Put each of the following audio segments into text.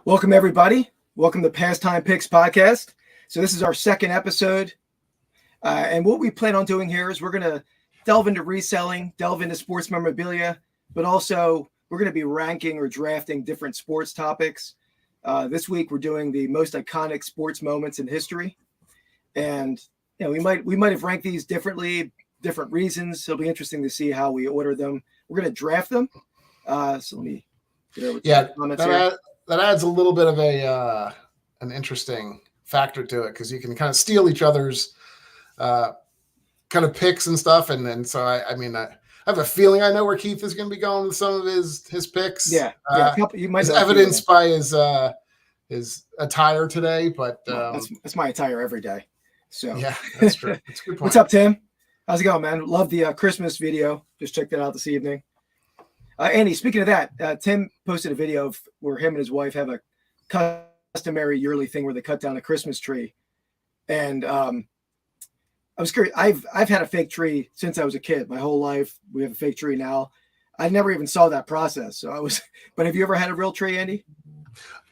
Welcome, everybody. Welcome to Pastime Picks Podcast. So this is our second episode. And what we plan on doing here is we're going to delve into reselling, delve into sports memorabilia, but also we're going to be ranking or drafting different sports topics. This week, we're doing the most iconic sports moments in history. And we might have ranked these differently, different reasons. It'll be interesting to see how we order them. We're going to draft them. So let me get over to the comments here. That adds a little bit of an interesting factor to it because you can kind of steal each other's kind of picks and stuff. And so I have a feeling I know where Keith is going to be going with some of his picks. You might as evidenced by his attire today. But that's my attire every day. So yeah, that's true. That's a good point. What's up, Tim? How's it going, man? Love the Christmas video. Just checked that out this evening. Andy, speaking of that, Tim posted a video of where him and his wife have a customary yearly thing where they cut down a Christmas tree. And I was curious. I've had a fake tree since I was a kid. My whole life, we have a fake tree now. I never even saw that process. But have you ever had a real tree, Andy?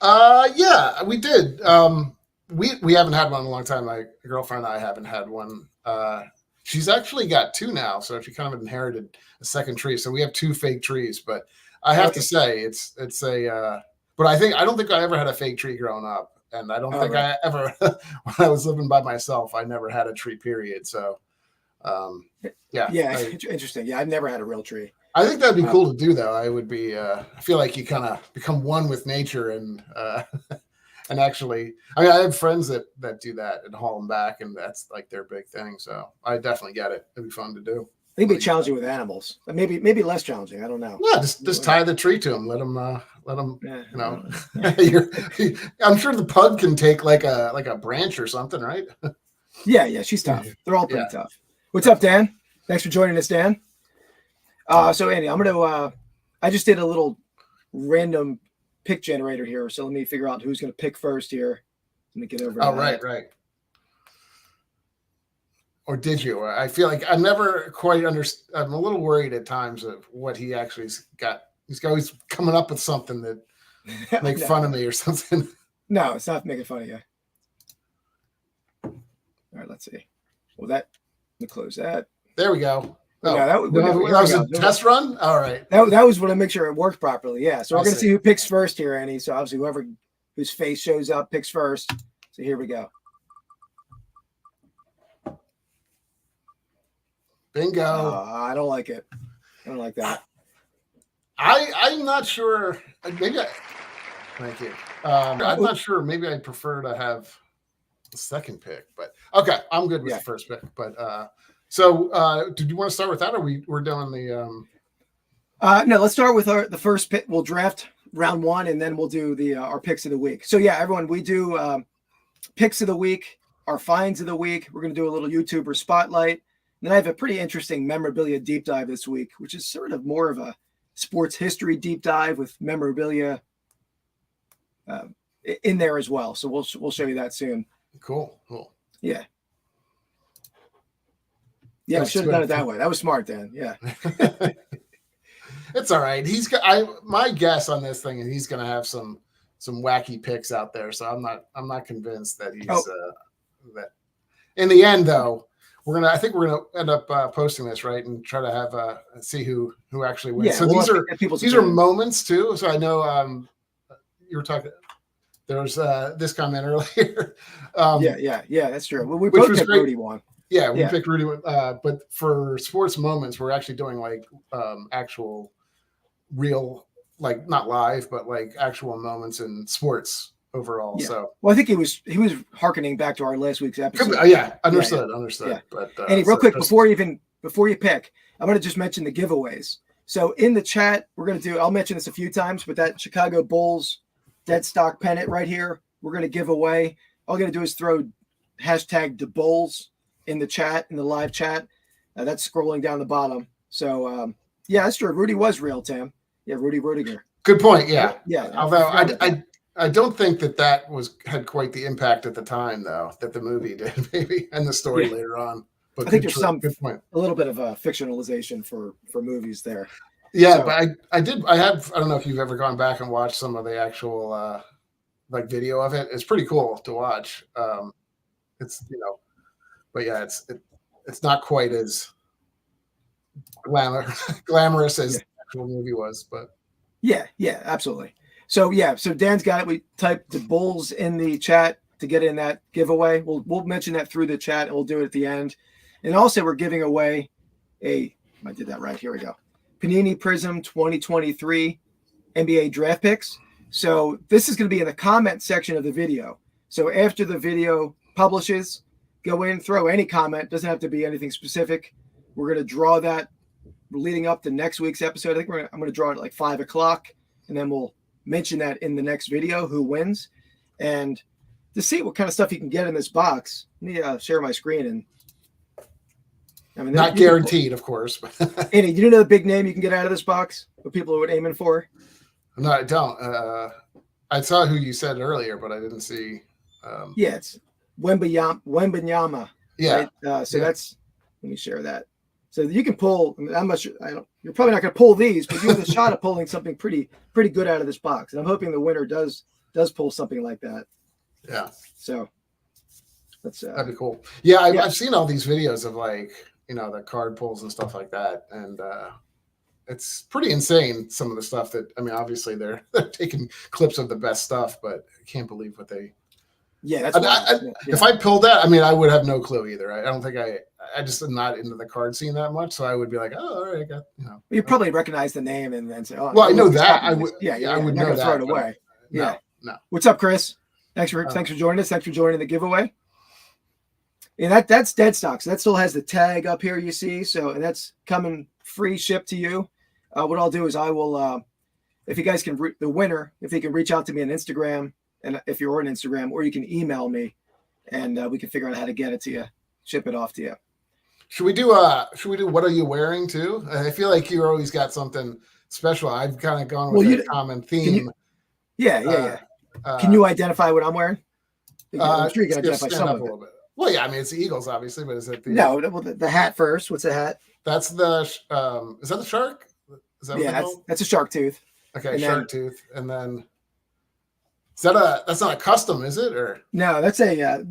Yeah, we did. We haven't had one in a long time. My girlfriend and I haven't had one. She's actually got two now, so she kind of inherited a second tree. So we have two fake trees, but I have to say it's a. But I don't think I ever had a fake tree growing up, and I don't think I ever when I was living by myself. I never had a tree. Period. So, interesting. Yeah, I've never had a real tree. I think that'd be cool to do, though. I would be. I feel like you kind of become one with nature and. And actually, I have friends that do that and haul them back, and that's like their big thing. So I definitely get it. It'd be fun to do. I think it'd be challenging with animals. Maybe less challenging. I don't know. Yeah, just tie the tree to them. Let them. I'm sure the pug can take like a branch or something, right? Yeah, she's tough. They're all pretty tough. What's up, Dan? Thanks for joining us, Dan. So Andy, I'm gonna. I just did a little random pick generator here, so let me figure out who's going to pick first here. Let me get over. Oh, right. Or did you? I feel like I never quite understand. I'm a little worried at times of what he actually's got. He's always coming up with something that make fun of me or something. No, it's not making fun of you. All right, let's see. Well, let me close that. There we go. Oh, yeah, that was a test run? All right. That was what I make sure it worked properly. Yeah. So we're going to see who picks first here, Annie. So obviously whose face shows up picks first. So here we go. Bingo. I don't like it. I don't like that. I'm not sure. Thank you. I'm not sure. Maybe I'd prefer to have the second pick, but okay. I'm good with the first pick, but So, did you want to start with that, or we're doing the? No, let's start with the first pick. We'll draft round one, and then we'll do our picks of the week. So, yeah, everyone, we do picks of the week, our finds of the week. We're going to do a little YouTuber spotlight. And then I have a pretty interesting memorabilia deep dive this week, which is sort of more of a sports history deep dive with memorabilia in there as well. So we'll show you that soon. Cool. Yeah. Yeah, we should have done it that way. That was smart, Dan. Yeah. It's all right. My guess on this thing is he's going to have some wacky picks out there. So I'm not convinced that he's that. In the end, though, I think we're gonna end up posting this, right, and try to have see who actually wins. Yeah, so these are moments too. So I know you were talking. There was this comment earlier. Yeah, that's true. Well, we both picked Rudy one. Yeah, we picked Rudy, but for sports moments, we're actually doing like actual real, like not live, but like actual moments in sports overall. Yeah. So, well, I think he was hearkening back to our last week's episode. Understood. Yeah. But real quick before you pick, I'm going to just mention the giveaways. So in the chat, I'll mention this a few times, but that Chicago Bulls dead stock pennant right here, we're going to give away. All you're going to do is throw hashtag the Bulls in the chat, in the live chat. That's scrolling down the bottom. So, that's true. Rudy was real, Tim. Yeah, Rudy Rudiger. Good point. Yeah. Yeah. Although I don't think that had quite the impact at the time, though, that the movie did, maybe, and the story later on. But I think there's a little bit of a fictionalization for movies there. Yeah, so, but I don't know if you've ever gone back and watched some of the actual like video of it. It's pretty cool to watch. It's but yeah, it's not quite as glamorous as the actual movie was, but yeah, absolutely. So Dan's got it. We typed the Bulls in the chat to get in that giveaway. We'll mention that through the chat, and we'll do it at the end. And also, we're giving away I did that right. Here we go. Panini Prism 2023 NBA draft picks. So this is going to be in the comment section of the video. So after the video publishes, go in, throw any comment. Doesn't have to be anything specific. We're going to draw that leading up to next week's episode. I think I'm going to draw it at like 5 o'clock, and then we'll mention that in the next video, who wins. And to see what kind of stuff you can get in this box, let me share my screen. And I mean, not guaranteed, of course. Andy, you know the big name you can get out of this box? What people are aiming for? No, I don't. I saw who you said earlier, but I didn't see. Yeah, it's Wembanyama. Yeah. Right? That's. Let me share that. So you can pull. I'm not sure. You're probably not going to pull these, but you have a shot of pulling something pretty good out of this box. And I'm hoping the winner does pull something like that. Yeah. So that's that'd be cool. Yeah, I've seen all these videos of like the card pulls and stuff like that, and it's pretty insane. Some of the stuff that obviously they're taking clips of the best stuff, but I can't believe what they. Yeah, that's if I pulled that, I would have no clue either. I don't think I just am not into the card scene that much, so I would be like, oh, all right, I got You probably recognize the name and then say, oh. Well, I know that. I would. Yeah, I would know that. Throw it away. Yeah. No. What's up, Chris? Thanks for joining us. Thanks for joining the giveaway. And that's dead stock. So that still has the tag up here, you see. So, and that's coming free shipped to you. What I'll do is I will, if you guys can, the winner, if they can reach out to me on Instagram, and if you're on Instagram, or you can email me, and we can figure out how to get it to you, ship it off to you. Should we do what are you wearing too? I feel like you always got something special. I've kind of gone with a common theme. Yeah. Can you identify what I'm wearing? I'm sure you can identify some of it. Bit. Well, yeah, it's the Eagles, obviously, but is it the the hat first? What's the hat? That's the is that the shark? Is that that's a shark tooth. Okay, shark tooth, and then that's not a custom, is it? Or no, that's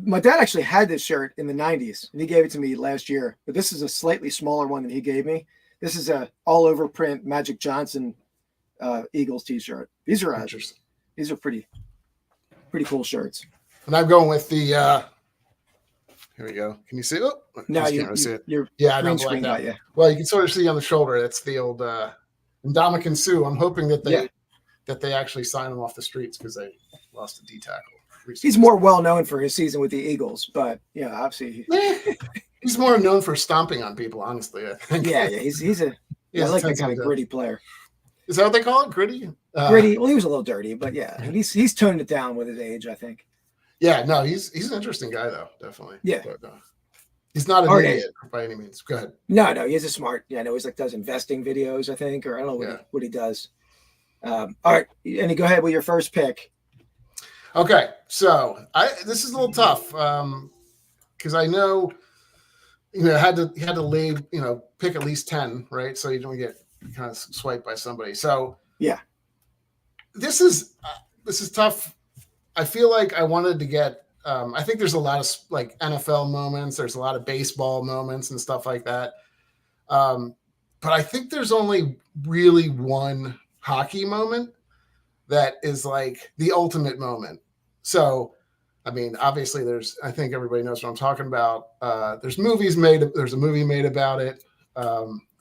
my dad actually had this shirt in the 90s, and he gave it to me last year. But this is a slightly smaller one than he gave me. This is a all over print Magic Johnson Eagles t-shirt. These are pretty cool shirts. And I'm going with the. Here we go. Can you see it? Oh, no, you can't really see it. I don't black out. Yeah. Well, you can sort of see on the shoulder. That's the old Ndamukong Suh. I'm hoping that they actually sign him off the streets because they lost a D tackle recently. He's more well known for his season with the Eagles, but obviously he's more known for stomping on people. Honestly, I think. Yeah. He's I like that kind of gritty player. Is that what they call it? Gritty. Gritty. Well, he was a little dirty, but yeah, he's toned it down with his age, I think. Yeah, no, he's an interesting guy though, definitely. Yeah, but, he's not an idiot by any means. Go ahead. No, he's a smart. Yeah, I know he's does investing videos, I think, or I don't know what he does. All right, and go ahead with your first pick. Okay, so this is a little tough because I know you had to leave pick at least 10, right? So you don't get kind of swiped by somebody. So yeah, this is tough. I feel like I wanted to get. I think there's a lot of like NFL moments. There's a lot of baseball moments and stuff like that. But I think there's only really one hockey moment that is like the ultimate moment. So, obviously I think everybody knows what I'm talking about. There's a movie made about it.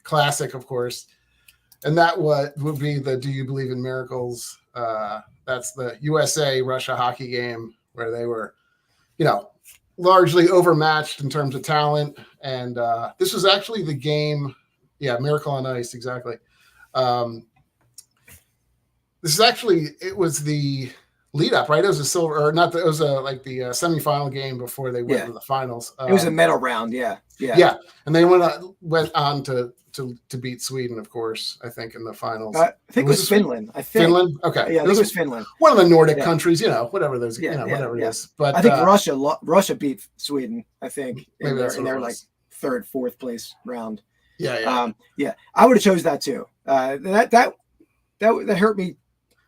Classic, of course. And that would be the Do You Believe in Miracles? That's the USA-Russia hockey game where they were, largely overmatched in terms of talent. And this was actually the game. Yeah, Miracle on Ice, exactly. It was the lead up, right? It was a silver, or not, it was like the semifinal game before they went to the finals. It was a medal round, yeah. And they went on to beat Sweden, of course, I think, in the finals. I think it was Finland. Finland? Okay. Yeah, it was Finland. One of the Nordic countries, whatever those, whatever it is. But I think Russia beat Sweden, I think, in their like third, fourth place round. Yeah. I would have chose that too. That hurt me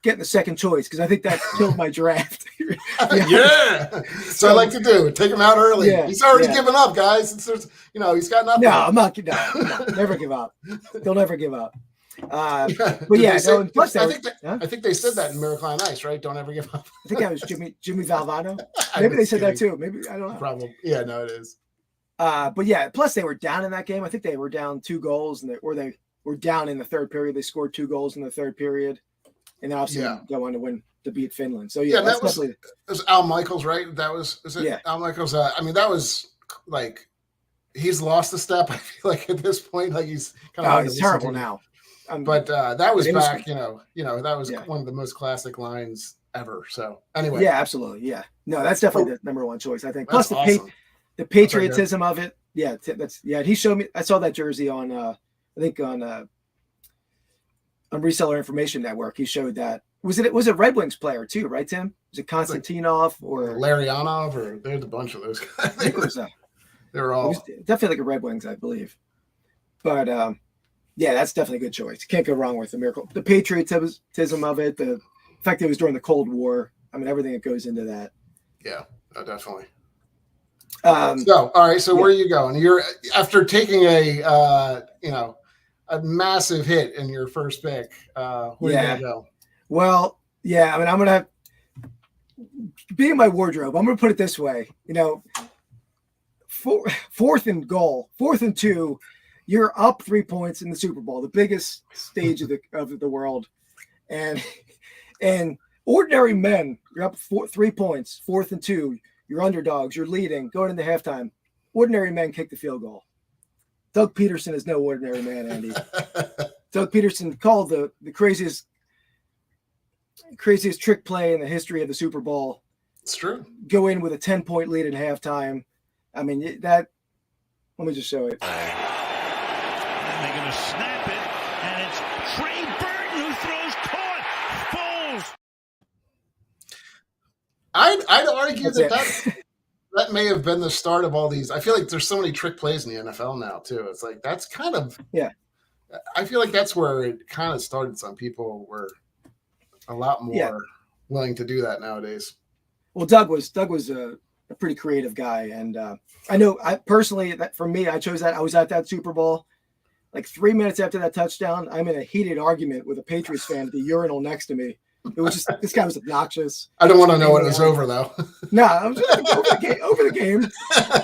getting the second choice because I think that killed my draft. Yeah. So I like to do take him out early. Yeah, He's already given up, guys. He's got nothing. No, I'm not. No, never give up. They'll never give up. But yeah, I think they said that in Miracle on Ice, right? Don't ever give up. I think that was Jimmy Valvano. Maybe they said that too. Maybe I don't know. Probably. Yeah, no, it is. But yeah, plus they were down in that game. I think they were down 2 goals, they were down in the third period. They scored 2 goals in the third period, and then obviously go on to beat Finland. So yeah, that was Al Michaels, right? Al Michaels? I mean, that was like he's lost a step. I feel like at this point, like he's kind of he's terrible now. But that was back, that was one of the most classic lines ever. So anyway, yeah, absolutely, yeah. No, that's definitely the number one choice, I think. Plus the patriotism of it, yeah. He showed me. I saw that jersey on, I think on Reseller Information Network. He showed that. Was it Red Wings player too, right, Tim? Was it Konstantinov or Larionov, or there's a bunch of those guys. They were all definitely like a Red Wings, I believe. But yeah, that's definitely a good choice. Can't go wrong with the Miracle. The patriotism of it, the fact that it was during the Cold War. I mean, everything that goes into that. Yeah, definitely. All right. So where are you going? You're after taking a massive hit in your first pick. Where are you gonna go? Well, yeah. I mean, I'm gonna be in my wardrobe. I'm gonna put it this way. Fourth and goal, 4th and 2. You're up 3 points in the Super Bowl, the biggest stage of the world, and ordinary men. You're up 3 points, 4th and 2. You're underdogs. You're leading. Going into halftime. Ordinary men kick the field goal. Doug Peterson is no ordinary man, Andy. Doug Peterson called the craziest trick play in the history of the Super Bowl. It's true. Go in with a 10-point lead at halftime. I mean, let me just show it. And they're going to snap it, and it's Trey Burton who throws caught. Falls. I'd argue that may have been the start of all these. I feel like there's so many trick plays in the NFL now too. It's like that's kind of I feel like that's where it kind of started. Some people were a lot more willing to do that nowadays. Well, Doug was a pretty creative guy, and I know that for me, I chose that. I was at that Super Bowl. Like 3 minutes after that touchdown, I'm in a heated argument with a Patriots fan at the urinal next to me. It was just this guy was obnoxious. I don't want to know when it was over though. No, I was just over the game.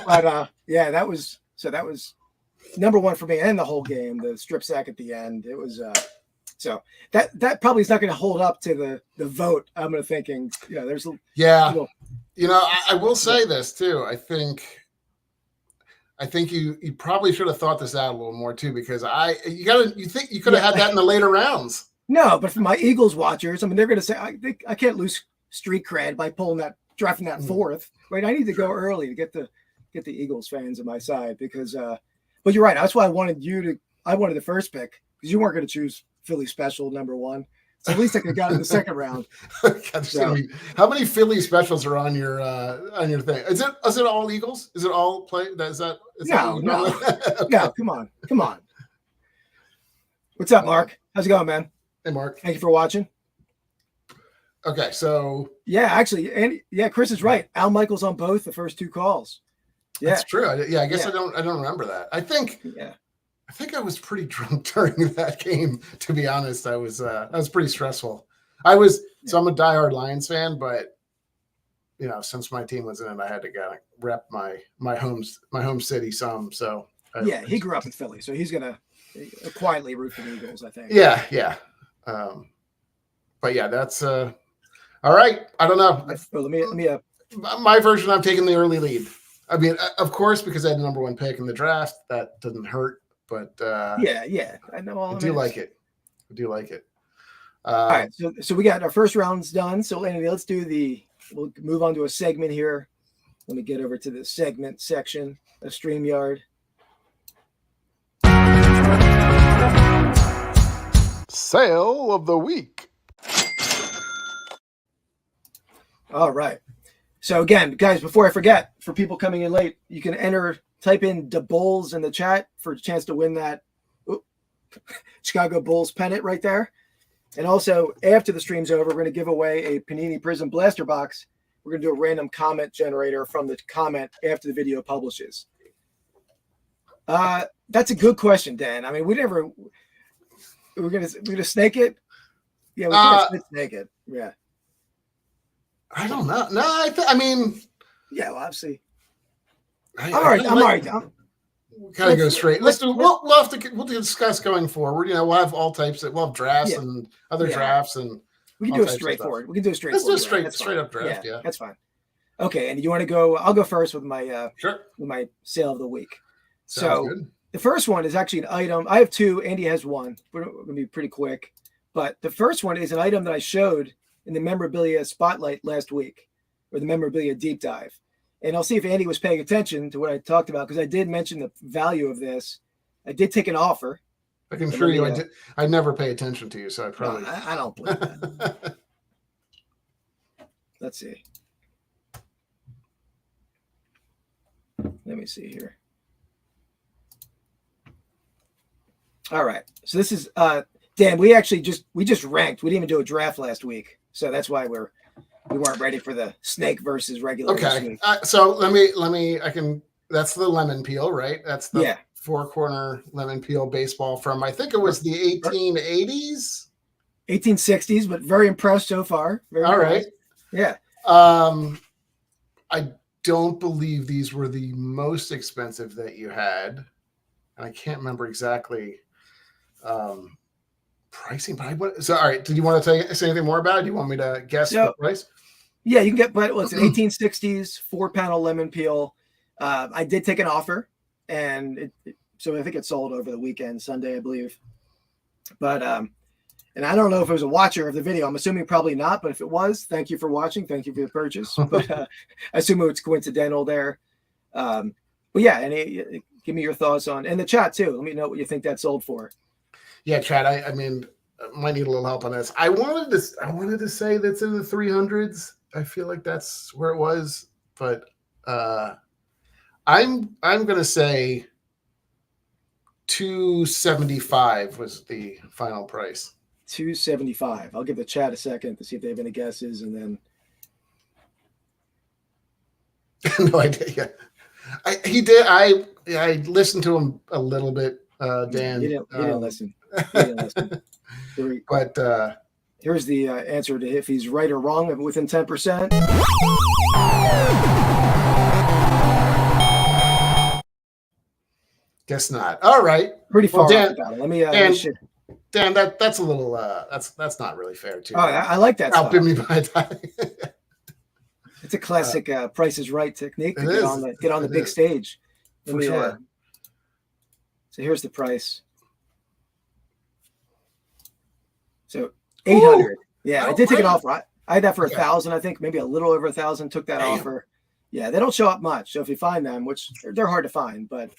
But that was number one for me, and the whole game. The strip sack at the end. It was so that probably is not going to hold up to the vote. I'm going to thinking. There's I will say this too. I think you probably should have thought this out a little more too, because you think you could have had that in the later rounds. No, but for my Eagles watchers, I mean, they're going to say I can't lose street cred by drafting that 4th, right? I need to go early to get the Eagles fans on my side because. But you're right. That's why I wanted the first pick because you weren't going to choose Philly special number 1. So at least I could have got in the second round. How many Philly specials are on your thing? Is it all Eagles? Is it all play? No. No, come on. What's up, Mark? How's it going, man? Hey, Mark. Thank you for watching. Okay, so actually, Andy, Chris is right. Al Michaels on both the first 2 calls. Yeah, that's true. I guess I don't remember that. I think I was pretty drunk during that game. To be honest, that was pretty stressful. So I'm a diehard Lions fan, but since my team was in it, I had to kind of rep my home city some. So he grew up in Philly, so he's gonna quietly root for the Eagles, I think. Yeah. But yeah, that's all right. I don't know. Let me my version. I'm taking the early lead. I mean, of course, because I had the number 1 pick in the draft, that doesn't hurt. But I know all. I do like it. All right, so we got our first rounds done. So Andy, we'll move on to a segment here. Let me get over to the segment section of StreamYard. Sale of the week. All right. So again, guys, before I forget, for people coming in late, you can type in the Bulls in the chat for a chance to win that Chicago Bulls pennant right there. And also, after the stream's over, we're going to give away a Panini Prism Blaster box we're going to do a random comment generator from the comment after the video publishes. That's a good question, Dan. I mean, we're gonna snake it. Yeah, we're gonna snake it. Yeah. I don't know. No, I mean, yeah. Well, obviously. I'm all right. Kind of go straight. We'll discuss going forward. We'll have all types. We'll have drafts and other drafts, and we can do it straightforward. We can do it straightforward. Let's do a straight up draft. Yeah, that's fine. Okay, and you want to go? I'll go first with my sure. With my sale of the week. Sounds good. The first one is actually an item. I have two. Andy has one. We're going to be pretty quick. But the first one is an item that I showed in the memorabilia spotlight last week, or the memorabilia deep dive. And I'll see if Andy was paying attention to what I talked about, because I did mention the value of this. I did take an offer. I can assure you, I never pay attention to you, so I probably. No, I don't believe that. Let's see. Let me see here. All right. So this is Dan, we just ranked. We didn't even do a draft last week. So that's why we weren't ready for the snake versus regular. Okay. So let me that's the lemon peel, right? That's the 4-corner lemon peel baseball from, I think it was the 1880s. 1860s, but very impressed so far. All right. Yeah. I don't believe these were the most expensive that you had. And I can't remember exactly pricing, but all right. Did you want to say anything more about it? Do you want me to guess the price? Yeah, you can get, but it's an 1860s 4-panel lemon peel. I did take an offer, and so I think it sold over the weekend, Sunday, I believe. But and I don't know if it was a watcher of the video. I'm assuming probably not, but if it was, thank you for watching. Thank you for the purchase. But I assume it's coincidental there. But yeah, and give me your thoughts on, and the chat too. Let me know what you think that sold for. Yeah, Chad. I mean, might need a little help on this. I wanted to say that's in the 300s. I feel like that's where it was, but I'm gonna say 275 was the final price. 275. I'll give the chat a second to see if they have any guesses, and then. No idea. Yeah. He did. I listened to him a little bit, Dan. He didn't listen. He didn't listen. But here's the answer to if he's right or wrong within 10%. Guess not. All right. Pretty far Dan, off about it. Let me. Dan, that's a little. That's not really fair too. Oh, I like that. Outbid me by time. It's a classic Price is Right technique to get on the big stage. For sure. So here's the price. So 800. Yeah, I did take an offer. I had that for 1,000. I think maybe a little over 1,000. Took that offer. Yeah, they don't show up much. So if you find them, which they're hard to find, but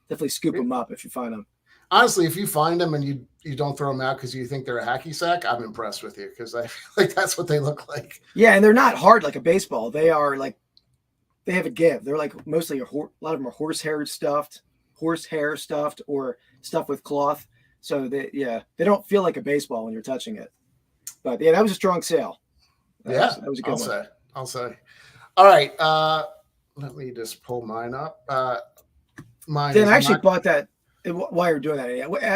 definitely scoop them up if you find them. Honestly, if you find them and you don't throw them out because you think they're a hacky sack, I'm impressed with you, because I feel like that's what they look like. Yeah, and they're not hard like a baseball. They are like, they have a give. They're like mostly a lot of them are horsehair stuffed, or stuffed with cloth. So they don't feel like a baseball when you're touching it. But yeah, that was a strong sale. That was a good one. I'll say. All right, let me just pull mine up. Mine. Then I actually bought that. While you're doing that,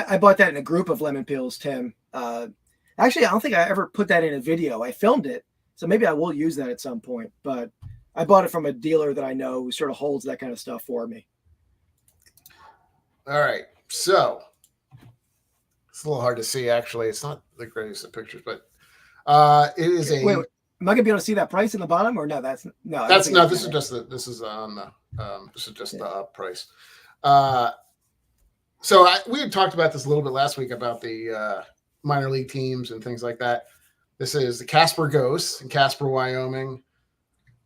I bought that in a group of lemon peels, Tim. Actually, I don't think I ever put that in a video. I filmed it, so maybe I will use that at some point. But I bought it from a dealer that I know who sort of holds that kind of stuff for me. All right, so it's a little hard to see. Actually, it's not the greatest of pictures, but it is a. Wait, am I gonna be able to see that price in the bottom, or no? This is just the up price. So we had talked about this a little bit last week about the minor league teams and things like that. This is the Casper Ghosts in Casper, Wyoming.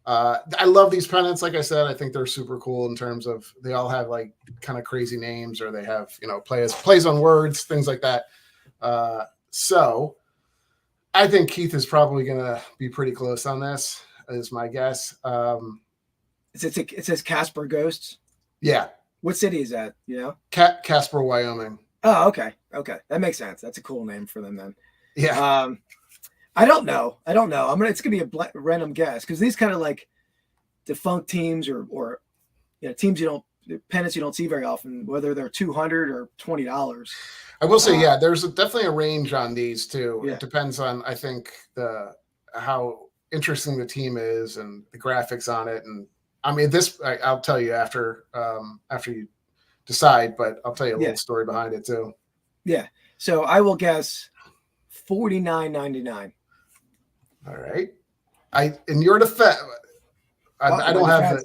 I love these pennants. Like I said, I think they're super cool in terms of they all have like kind of crazy names, or they have, plays on words, things like that. So I think Keith is probably going to be pretty close on this, is my guess. It says Casper Ghosts. Yeah. What city is that? Casper, Wyoming. Oh, okay. That makes sense. That's a cool name for them then. Yeah. I don't know. It's gonna be a random guess because these kind of like defunct teams or teams pennants you don't see very often, whether they're $200 or $20. I will say, there's definitely a range on these too. Yeah. It depends on, I think, how interesting the team is and the graphics on it. And I mean, I'll tell you after you decide, but I'll tell you a little story behind it too. Yeah. So I will guess $49.99. All right. In your defense, I don't have the.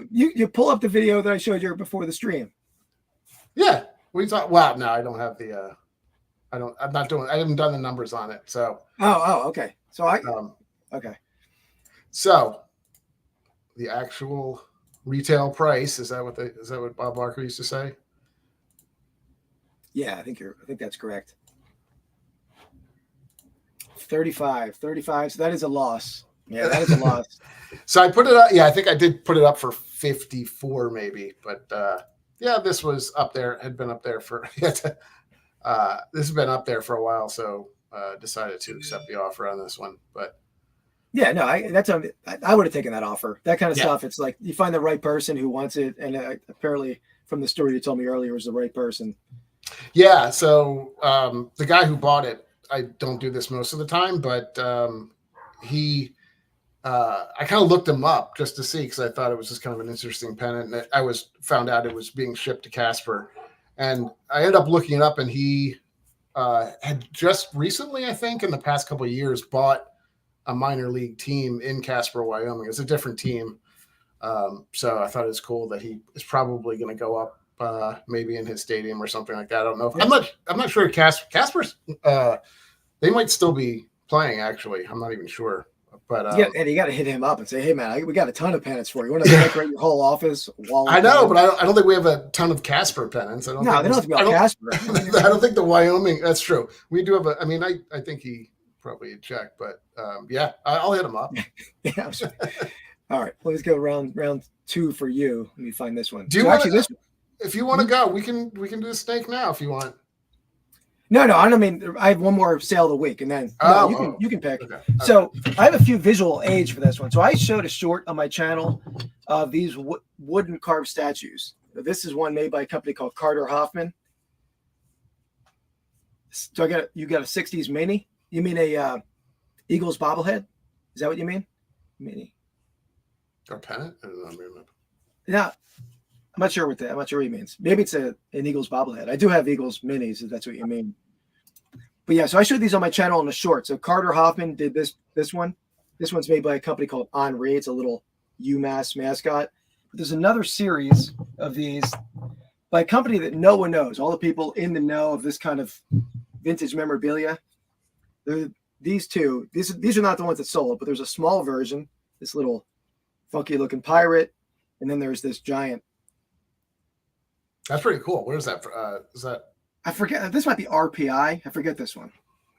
You pull up the video that I showed you before the stream. Yeah, we thought. Wow, no, I don't have the. I haven't done the numbers on it. So. Oh, okay. So okay. So, the actual retail price is that what Bob Barker used to say? Yeah, I think that's correct. 35. So that is a loss. Yeah, that is a loss. So I put it up. Yeah, I think I did put it up for 54 maybe, but this was up there. Had been up there for this has been up there for a while, so decided to accept the offer on this one. But yeah, no, I would have taken that offer. That kind of stuff. It's like you find the right person who wants it, and apparently from the story you told me earlier was the right person. Yeah. So the guy who bought it, I don't do this most of the time, but he. I kind of looked him up just to see because I thought it was just kind of an interesting pennant. And I found out it was being shipped to Casper, and I ended up looking it up. And he had just recently, I think, in the past couple of years, bought a minor league team in Casper, Wyoming. It's a different team, so I thought it was cool that he is probably going to go up maybe in his stadium or something like that. I don't know. I'm not sure. Casper's they might still be playing. Actually, I'm not even sure. But and you got to hit him up and say, "Hey, man, we got a ton of pennants for you. You want to decorate your whole office?" I know, but I don't think we have a ton of Casper pennants. They don't have to be all Casper. I don't think the Wyoming. That's true. We do have I think he probably checked, but I'll hit him up. Yeah. All right, let's go round 2 for you. Let me find this one. Do you if you want to go, we can do the snake now if you want. No, I don't mean I have one more sale of the week, and then you can pick. Okay. So I have a few visual aids for this one. So I showed a short on my channel of these wooden carved statues. This is one made by a company called Carter Hoffman. So you got a '60s mini? You mean a Eagles bobblehead? Is that what you mean? Mini or pennant? I don't know. Yeah, I'm not sure what he means. Maybe it's an Eagles bobblehead. I do have Eagles minis, if that's what you mean. But yeah, so I showed these on my channel in the short. So Carter Hoffman did this one. This one's made by a company called Henri. It's a little UMass mascot. But there's another series of these by a company that no one knows. All the people in the know of this kind of vintage memorabilia. These two. These are not the ones that sold, but there's a small version, this little funky looking pirate, and then there's this giant. That's pretty cool. What is that? Is that? I forget. This might be RPI. I forget this one.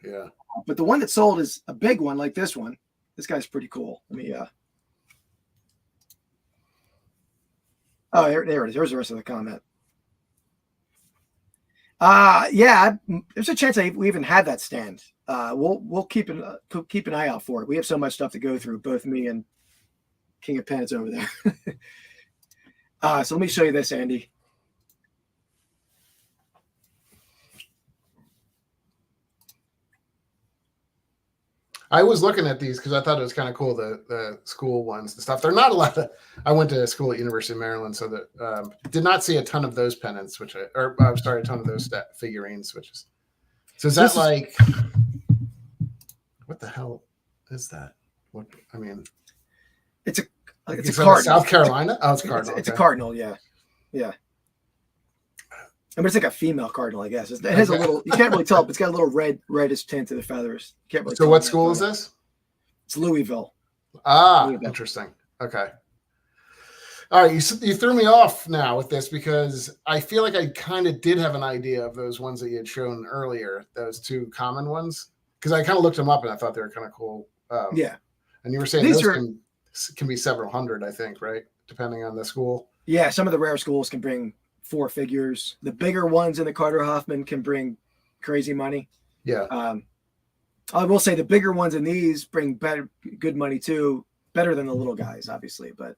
Yeah. But the one that sold is a big one like this one. This guy's pretty cool. Let me. Oh, there it is. There's the rest of the comment. There's a chance we even had that stand. We'll keep an eye out for it. We have so much stuff to go through, both me and King of Pennants over there. So let me show you this, Andy. I was looking at these because I thought it was kind of cool, the school ones and stuff. They're not a lot of. I went to school at University of Maryland, so that did not see a ton of those pennants, a ton of those figurines, which is. So is that what the hell is that? What I mean, it's a cardinal. South Carolina. Oh, it's cardinal. It's a cardinal. Yeah. I mean, it's like a female cardinal, I guess. It has a little. You can't really tell, but it's got a little reddish tint to the feathers. You can't really. So, what school is this? It's Louisville. Interesting. Okay. All right, you threw me off now with this because I feel like I kind of did have an idea of those ones that you had shown earlier, those two common ones, because I kind of looked them up and I thought they were kind of cool. Yeah. And you were saying those can be several hundred, I think, right? Depending on the school. Yeah, some of the rare schools can bring 4 figures. The bigger ones in the Carter Hoffman can bring crazy money. Yeah. I will say the bigger ones in these bring good money too, better than the little guys, obviously. But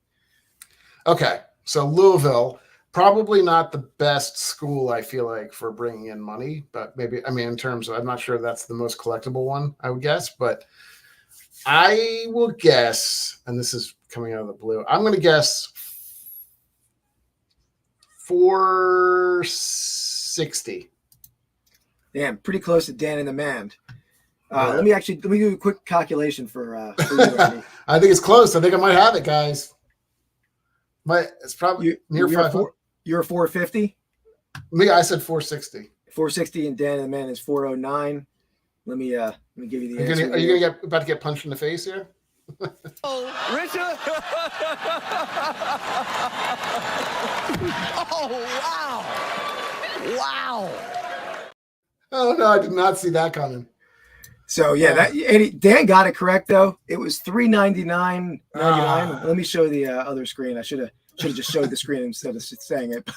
okay, so Louisville, probably not the best school, I feel like, for bringing in money, but maybe, I mean, in terms of, I'm not sure that's the most collectible one, I would guess, but I will guess, and this is coming out of the blue, I'm going to guess 460. damn, pretty close to Dan and the Man. Let me do a quick calculation for you, Andy. I think it's close. I think I might have it, guys. It's probably near 500. You're 450. Me, I said 460. 460, and Dan and the Man is 409. Let me give you the answer. Are you gonna about to get punched in the face here? Oh, Richard! Oh, wow! Wow! Oh no, I did not see that coming. So yeah, Dan got it correct though. It was $399.99. Let me show the other screen. I should have just showed the screen instead of saying it.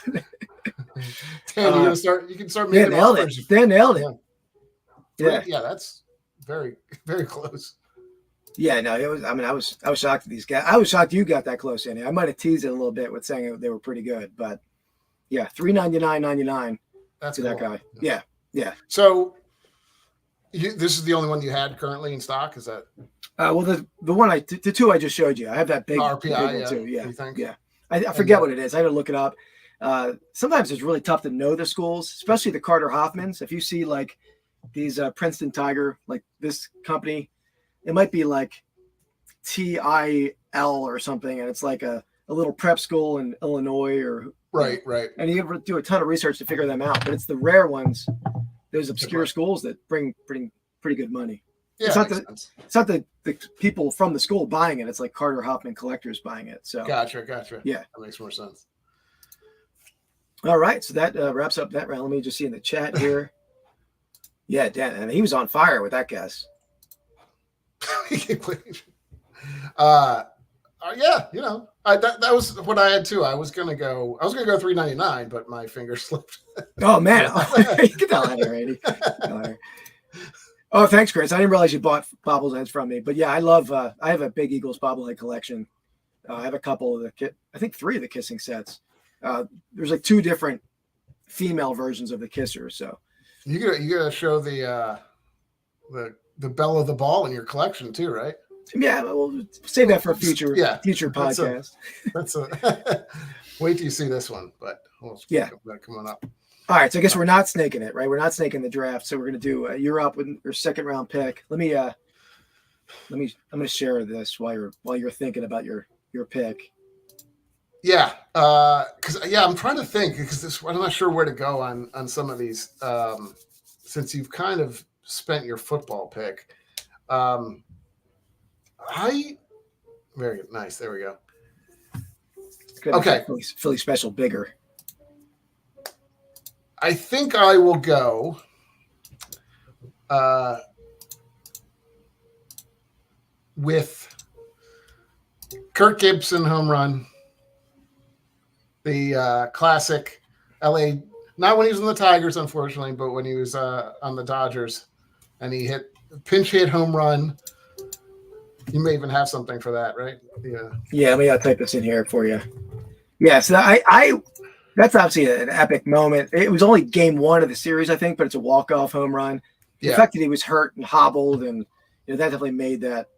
Dan, you can start making offers. Dan nailed it. Yeah, that's very, very close. Yeah, no, it was. I mean, I was shocked at these guys. I was shocked you got that close, Andy. I might have teased it a little bit with saying they were pretty good, but yeah, $399.99. That's to cool. that guy. Yeah. So, this is the only one you had currently in stock, is that? Well, the one the two I just showed you. I have that big RPI, big one yeah. too. Yeah, You think? yeah. I forget what it is. I had to look it up. Sometimes it's really tough to know the schools, especially the Carter Hoffmans. If you see like these Princeton Tiger, like this company, it might be like TIL or something, and it's like a little prep school in Illinois or Right. And you have to do a ton of research to figure them out. But it's the rare ones, those obscure schools that bring pretty good money. Yeah, it's not the people from the school buying it. It's like Carter Hoffman collectors buying it. So Gotcha. Yeah, That makes more sense. All right, so that wraps up that round. Let me just see in the chat here. Yeah, Dan, and he was on fire with that guess. Yeah, that was what I had too. I was gonna go $399, but my finger slipped. Oh man, get the hell out of here, Andy. Oh, thanks, Chris. I didn't realize you bought bobbleheads from me, but yeah, I love. I have a big Eagles bobblehead collection. I have a couple of I think 3 of the kissing sets. There's like 2 different female versions of the kisser. So you gotta show the bell of the ball in your collection too, right? Yeah, we'll save that for a future podcast. That's a wait till you see this one, but coming up. All right, so I guess we're not snaking it, right? We're not snaking the draft, so we're gonna do you're up with your second round pick. I'm gonna share this while you're thinking about your pick. Yeah, because I'm trying to think because I'm not sure where to go on some of these since you've kind of spent your football pick. Very good. Nice. There we go. Okay. Philly special bigger. I think I will go with Kirk Gibson home run. The classic LA, not when he was in the Tigers, unfortunately, but when he was on the Dodgers and he hit pinch hit home run. You may even have something for that, right? Yeah. Let me type this in here for you. Yeah, so that's obviously an epic moment. It was only game 1 of the series, I think, but it's a walk-off home run. The fact that he was hurt and hobbled, and that definitely made that.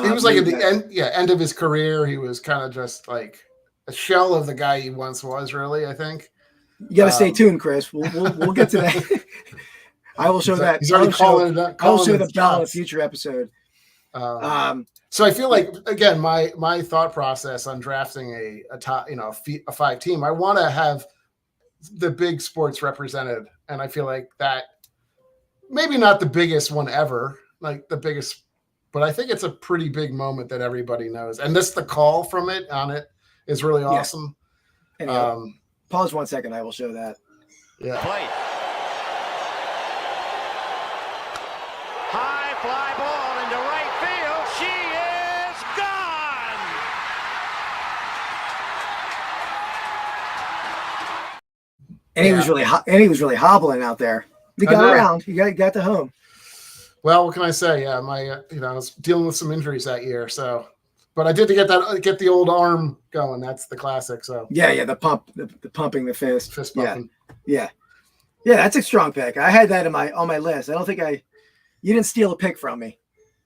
He was like at the end of his career. He was kind of just like a shell of the guy he once was. Really, I think. You got to stay tuned, Chris. We'll get to that. I will show that. He's already calling it. I will show the bell in a future episode. So I feel like again, my thought process on drafting a top, a 5 team, I want to have the big sports represented, and I feel like that maybe not the biggest one ever, like the biggest, but I think it's a pretty big moment that everybody knows, and the call from it on it is really awesome. Anyway, pause 1 second. I will show that. Yeah. Play. High fly ball into right field. She is gone. And he was really hobbling out there. He got around. He got to home. Well, what can I say? Yeah, my I was dealing with some injuries that year, so. But I did get the old arm going. That's the classic. So Yeah, the pumping the fist. Fist bumping. Yeah. That's a strong pick. I had that on my list. I don't think you didn't steal a pick from me.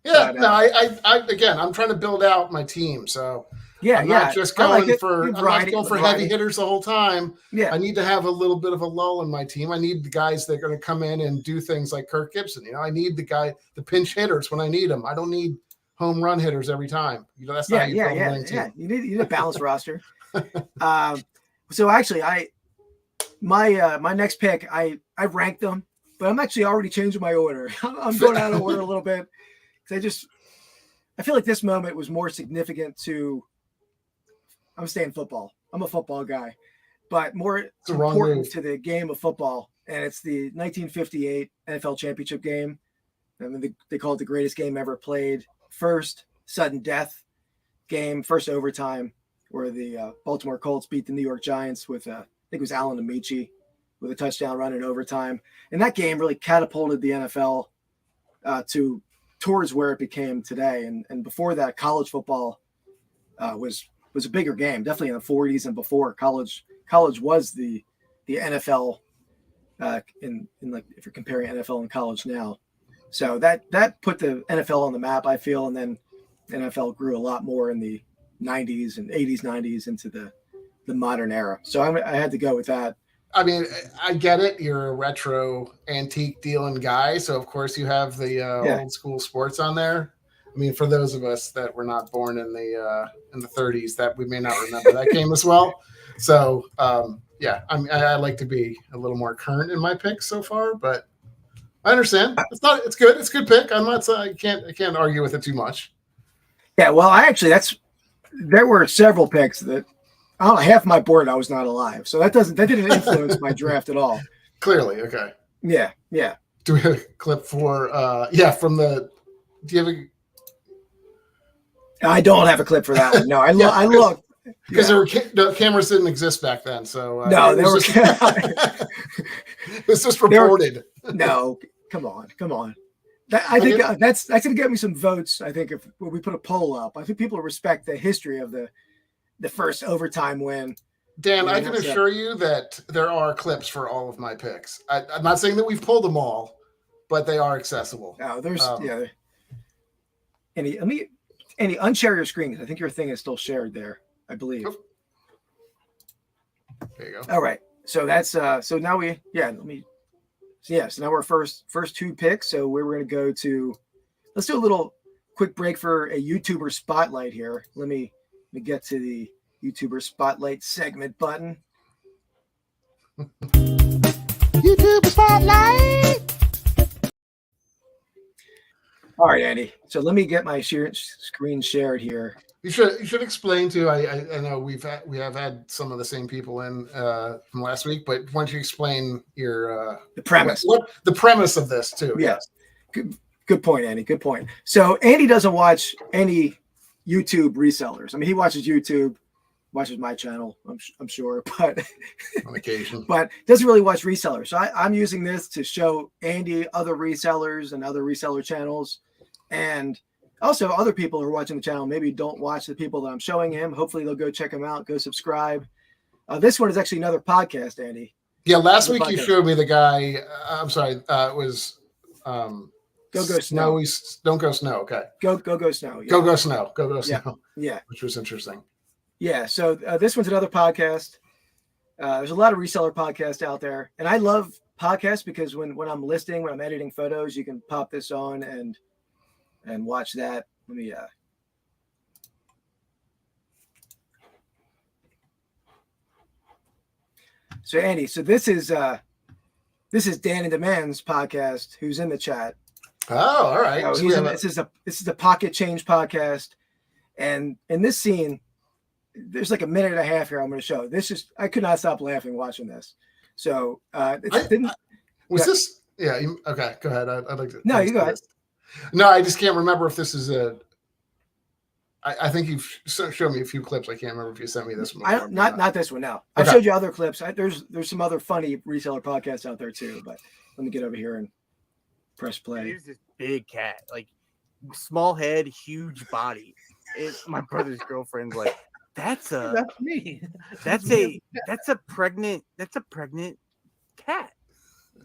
Yeah, But, no, I again, I'm trying to build out my team, so I'm not just going for heavy hitters the whole time. Yeah, I need to have a little bit of a lull in my team. I need the guys that are going to come in and do things like Kirk Gibson. I need the pinch hitters when I need them. I don't need home run hitters every time. That's not how you build a winning team. You need a balanced roster. So actually, my next pick, I ranked them, but I'm actually already changing my order. I'm going out of order a little bit because I feel like this moment was more significant to. I'm staying football. I'm a football guy, but more important to the game of football, and it's the 1958 NFL championship game. I mean, they call it the greatest game ever played. First sudden death game, first overtime, where the Baltimore Colts beat the New York Giants with I think it was Alan Amici with a touchdown run in overtime, and that game really catapulted the NFL towards where it became today. And before that, college football was a bigger game, definitely in the 40s and before. College was the NFL in like if you're comparing NFL and college now. So that put the NFL on the map, I feel, and then the NFL grew a lot more in the 90s and 80s, 90s into the modern era. So I had to go with that. I mean, I get it. You're a retro antique dealing guy, so of course you have the old school sports on there. I mean, for those of us that were not born in the 30s, that we may not remember that game as well. So I like to be a little more current in my picks so far, but I understand. It's good. It's a good pick. I'm not. I can't argue with it too much. Yeah. Well, there were several picks that. Half my board I was not alive, so that didn't influence my draft at all. Clearly, okay. Yeah. Do we have a clip for from the? Do you have I don't have a clip for that one. No, I looked because cameras didn't exist back then. So no, there were. It's just reported. No, come on. I think that's gonna get me some votes. I think if we put a poll up, I think people respect the history of the first overtime win. Dan, I can assure you that there are clips for all of my picks. I'm not saying that we've pulled them all, but they are accessible. Oh, there's Any unshare your screen. I think your thing is still shared there, I believe. Oh. There you go. All right. So that's so now so now we're first two picks. So we're going to go to, let's do a little quick break for a YouTuber spotlight here. Let me get to the YouTuber Spotlight segment button. YouTuber Spotlight. All right, Andy. So let me get my screen shared here. You should explain to. I know we have had some of the same people in from last week, but why don't you explain your the premise? What the premise of this too? Yeah. Yes. Good point, Andy. Good point. So Andy doesn't watch any YouTube resellers. I mean, he watches YouTube, watches my channel, I'm sure, but on occasion, but doesn't really watch resellers. So I'm using this to show Andy other resellers and other reseller channels, and also other people who are watching the channel maybe don't watch the people that I'm showing him. Hopefully they'll go check them out, go subscribe. This one is actually another podcast, Andy. Yeah, last week you showed me the guy. I'm sorry, it was. Go Snow. Don't go snow. Okay. Go Snow. Yeah. Go Snow. Go Snow. Yeah. Which was interesting. Yeah. So this one's another podcast. There's a lot of reseller podcasts out there, and I love podcasts because when I'm listing, when I'm editing photos, you can pop this on and watch that. Let me. So Andy, this is Dan and Demand's podcast. Who's in the chat? Oh, all right. This is a Pocket Change podcast, and in this scene, there's like a minute and a half here. I'm going to show. I could not stop laughing watching this. So this? Yeah. Okay. Go ahead. I'd like to. No, you go ahead. No, I just can't remember if this is a. I think you've shown me a few clips. I can't remember if you sent me this one. Not this one. No, I've showed you other clips. There's some other funny reseller podcasts out there too. But let me get over here and press play. big cat, like small head, huge body. My brother's girlfriend's like, that's me. That's a pregnant cat.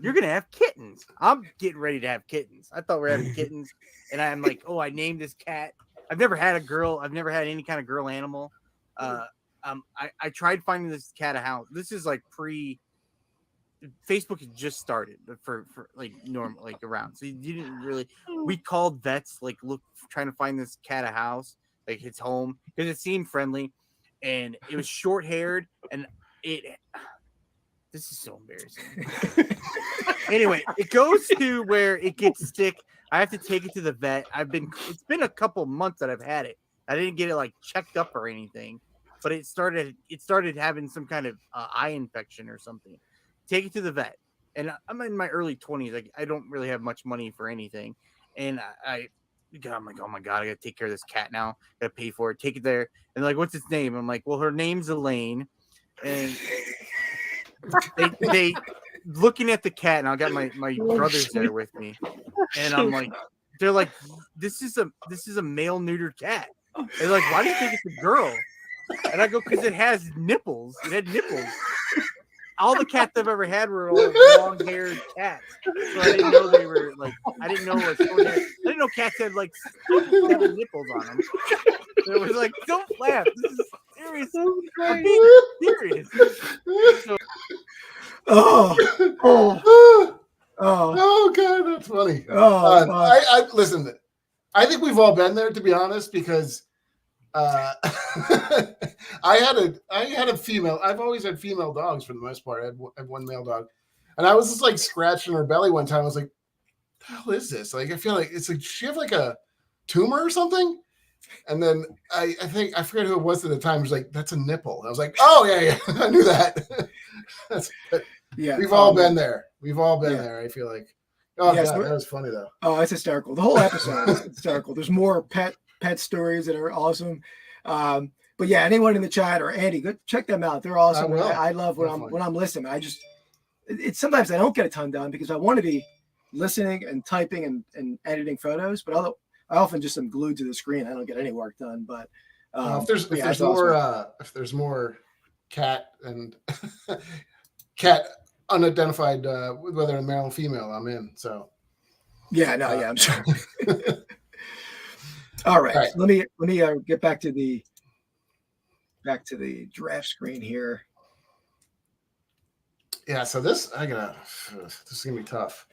You're gonna have kittens. I'm getting ready to have kittens. I thought we were having kittens, and I'm like, oh, I named this cat. I've never had a girl. I've never had any kind of girl animal. I tried finding this cat a house. This is like Facebook had just started for like normal, like around. So you didn't really. We called vets, like trying to find this cat a house, like its home, because it seemed friendly, and it was short haired, and this is so embarrassing. Anyway, it goes to where it gets sick. I have to take it to the vet. It's been a couple months that I've had it. I didn't get it like checked up or anything, but it started having some kind of eye infection or something. Take it to the vet, and I'm in my early 20s. Like, I don't really have much money for anything, and I'm like, oh my god, I gotta take care of this cat now. I gotta pay for it. Take it there, and like, what's its name? I'm like, well, her name's Elaine, and they looking at the cat, and I got my brothers there with me, and I'm like, they're like, this is a male neutered cat. They're like, why do you think it's a girl? And I go, because it has nipples. It had nipples. All the cats I've ever had were all long-haired cats, so I didn't know they were like. I didn't know what short hair. I didn't know cats had like 7 nipples on them. So it was like, don't laugh. This is serious. I'm being serious. So, Oh god, that's funny. I listen. I think we've all been there, to be honest, because I had a female. I've always had female dogs for the most part. I had one male dog, and I was just like scratching her belly one time. I was like, "The hell is this?" Like, I feel like it's like, does she have like a tumor or something? And then I think I forget who it was at the time. It was like, "That's a nipple." I was like, "Oh yeah, I knew that." Yeah, we've all been there. We've all been there. I feel like. Oh yeah, God, that was funny though. Oh, it's hysterical. The whole episode is hysterical. There's more pet stories that are awesome. But yeah, anyone in the chat or Andy, go check them out. They're awesome. I love when I'm listening. It's sometimes I don't get a ton done because I want to be listening and typing and editing photos, but I often just am glued to the screen. I don't get any work done. But if there's more cat and cat unidentified, whether in male or female, I'm in. So yeah, I'm sure. All right. Let me get back to the draft screen here. Yeah, so this is gonna be tough.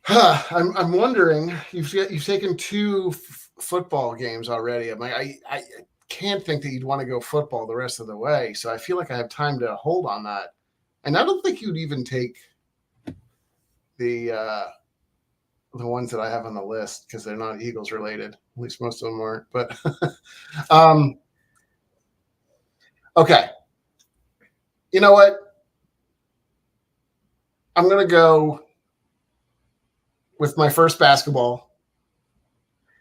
I'm wondering, you've taken 2 football games already. I'm like, I can't think that you'd want to go football the rest of the way. So I feel like I have time to hold on that. And I don't think you'd even take the ones that I have on the list because they're not Eagles related. At least most of them aren't. But okay. You know what? I'm going to go with my first basketball.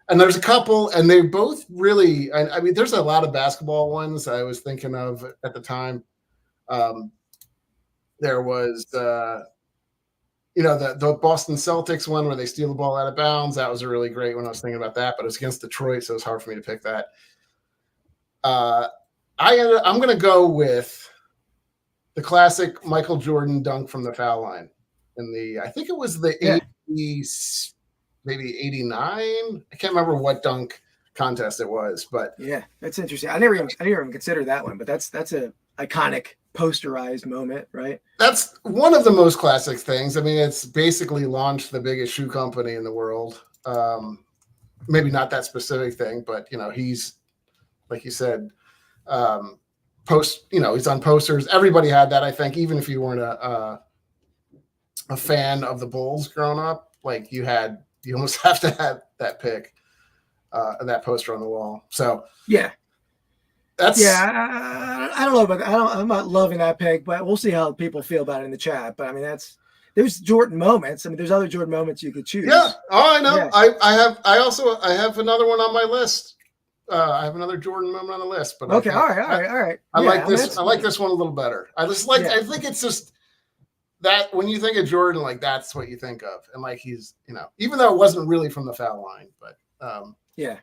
And there's a couple, and they both really, I mean, there's a lot of basketball ones I was thinking of at the time. There was, the Boston Celtics one where they steal the ball out of bounds. That was a really great one. I was thinking about that, but it was against Detroit, so it was hard for me to pick that. I'm going to go with the classic Michael Jordan dunk from the foul line I think it was the 80s, maybe 89. I can't remember what dunk contest it was, but yeah, that's interesting. I never even considered that one, but that's a iconic posterized moment, right? That's one of the most classic things. I mean, it's basically launched the biggest shoe company in the world. Maybe not that specific thing, but he's, like you said, he's on posters. Everybody had that, I think, even if you weren't a fan of the Bulls growing up, like you almost have to have that pick, that poster on the wall. So yeah. I don't know about that. I'm not loving that pick, but we'll see how people feel about it in the chat. But I mean, there's Jordan moments. I mean, there's other Jordan moments you could choose. Yeah. Oh, I know. Yeah. I have another one on my list. I have another Jordan moment on the list. But okay, all right. I like this. I like this one a little better. I think it's just that when you think of Jordan, like that's what you think of, and like he's, even though it wasn't really from the foul line, but yeah.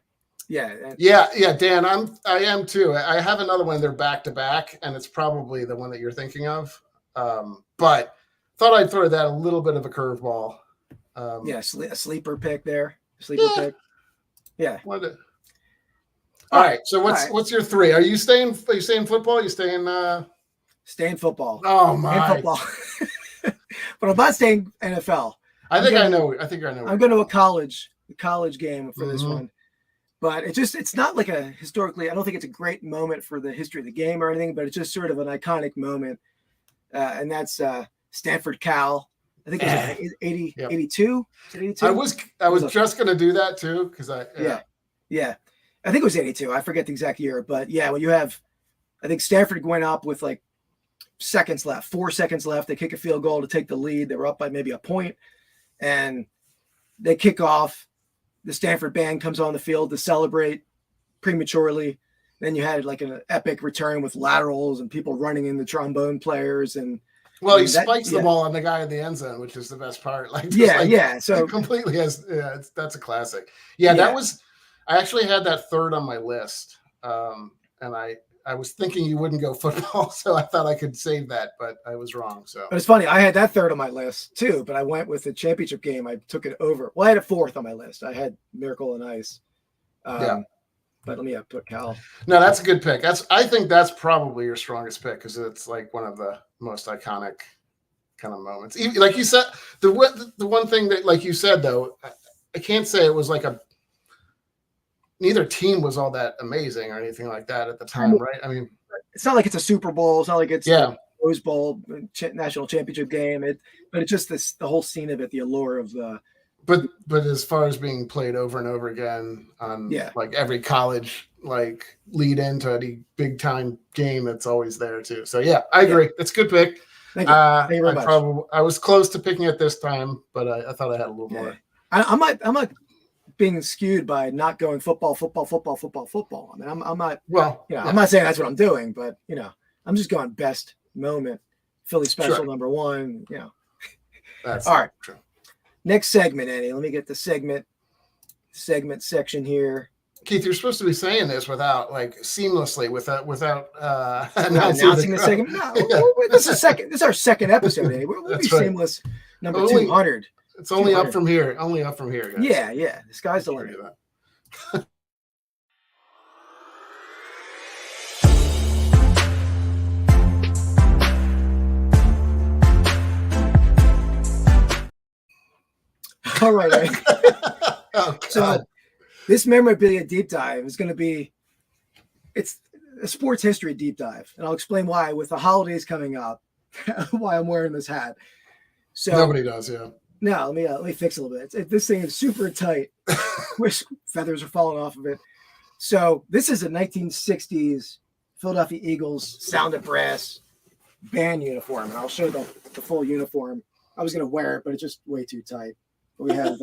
Dan, I am too. I have another one. They're back to back, and it's probably the one that you're thinking of. But thought I'd throw that a little bit of a curveball. A sleeper pick there. Pick. Yeah. All right. So what's your three? Are you staying football? Are you staying football? Oh my! Staying football. But I'm not staying NFL. I think I know. I'm going to a college game for this one. But it's not like a historically, I don't think it's a great moment for the history of the game or anything, but it's just sort of an iconic moment. And that's Stanford Cal. I think it was 80, Yep. 82. 82? I was just going to do that too. Cause yeah. I think it was 82. I forget the exact year, but yeah, when you have, I think Stanford went up with like 4 seconds left. They kick a field goal to take the lead. They were up by maybe a point and they kick off. The Stanford band comes on the field to celebrate prematurely. Then you had like an epic return with laterals and people running in the trombone players. And he spikes the ball on the guy in the end zone, which is the best part. So completely that's a classic. That was, I actually had that third on my list. And I was thinking you wouldn't go football, so I thought I could save that, but I was wrong. So, but it's funny. I had that third on my list too, but I went with the championship game. I took it over. Well, I had a fourth on my list. I had Miracle on Ice. But let me put Cal. No, that's a good pick. I think that's probably your strongest pick because it's like one of the most iconic kind of moments. Even, like you said, the one thing that, like you said though, I can't say it was like neither team was all that amazing or anything like that at the time, right? I mean, it's not like it's a Super Bowl. It's not like it's the Rose Bowl national championship game. But it's just the whole scene of it, the allure of the. But as far as being played over and over again on like every college like lead into any big time game, it's always there too. So I agree. It's a good pick. Thank you. Thank you very much. I was close to picking it this time, but I thought I had a little more. I'm not being skewed by not going football. I mean, I'm not. Well, I'm not saying that's what I'm doing, but I'm just going best moment, Philly special number one. That's all right. True. Next segment, Andy. Let me get the segment section here. Keith, you're supposed to be saying this without seamlessly without announcing the segment. No, this is our second episode, Andy. We'll be seamless. Number 200. It's only up from here. Only up from here, guys. Yeah. The sky's the limit. All right. So this memorabilia deep dive is going to be, it's a sports history deep dive. And I'll explain why with the holidays coming up, why I'm wearing this hat. So nobody does, yeah. No, let me fix it a little bit. This thing is super tight. Wish feathers are falling off of it. So this is a 1960s Philadelphia Eagles Sound of Brass band uniform. And I'll show the full uniform. I was going to wear it, but it's just way too tight. We have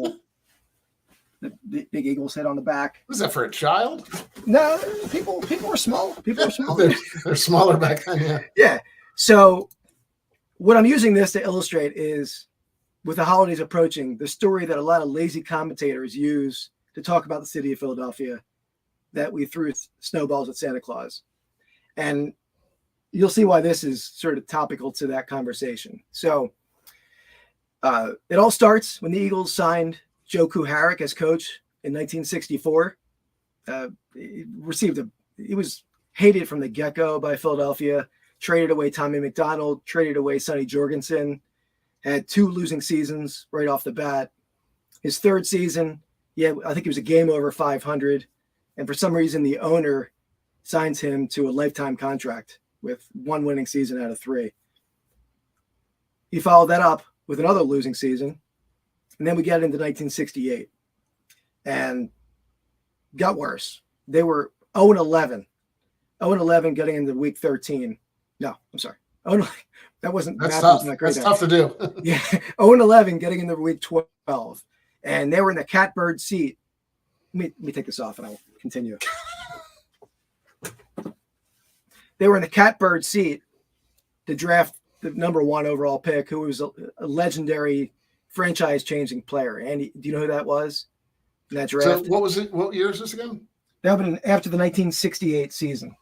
the big Eagles head on the back. Was that for a child? No, people were small. People were small. They're smaller back then, yeah. Yeah. So what I'm using this to illustrate is, with the holidays approaching, the story that a lot of lazy commentators use to talk about the city of Philadelphia, that we threw snowballs at Santa Claus. And you'll see why this is sort of topical to that conversation. So it all starts when the Eagles signed Joe Kuharich as coach in 1964. He was hated from the get-go by Philadelphia, traded away Tommy McDonald, traded away Sonny Jorgensen, had 2 losing seasons right off the bat. His third season, I think he was a game over 500. And for some reason, the owner signs him to a lifetime contract with 1 winning season out of 3. He followed that up with another losing season. And then we get into 1968 and got worse. They were 0-11. 0-11 getting into week 13. No, I'm sorry. That wasn't. That's tough. That's tough to do. Yeah, 0-11 getting into week 12, and they were in the catbird seat. Let me take this off, and I'll continue. They were in the catbird seat to draft the number 1 overall pick, who was a legendary franchise-changing player. Andy, do you know who that was in that draft? So what was it? What year is this again? That would have been after the 1968 season.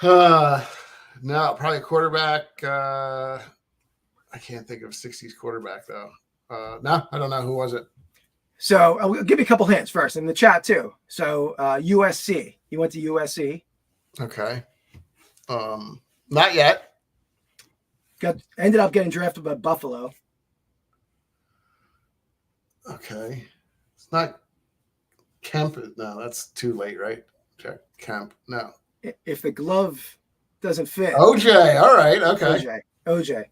No, probably a quarterback. I can't think of a 60s quarterback, though. No, I don't know. Who was it? So I'll give you a couple hints first in the chat, too. So USC. He went to USC. Okay. Not yet. Ended up getting drafted by Buffalo. Okay. It's not Kemp. No, that's too late, right? Check Kemp. No. If the glove doesn't fit. OJ. All right. Okay. OJ.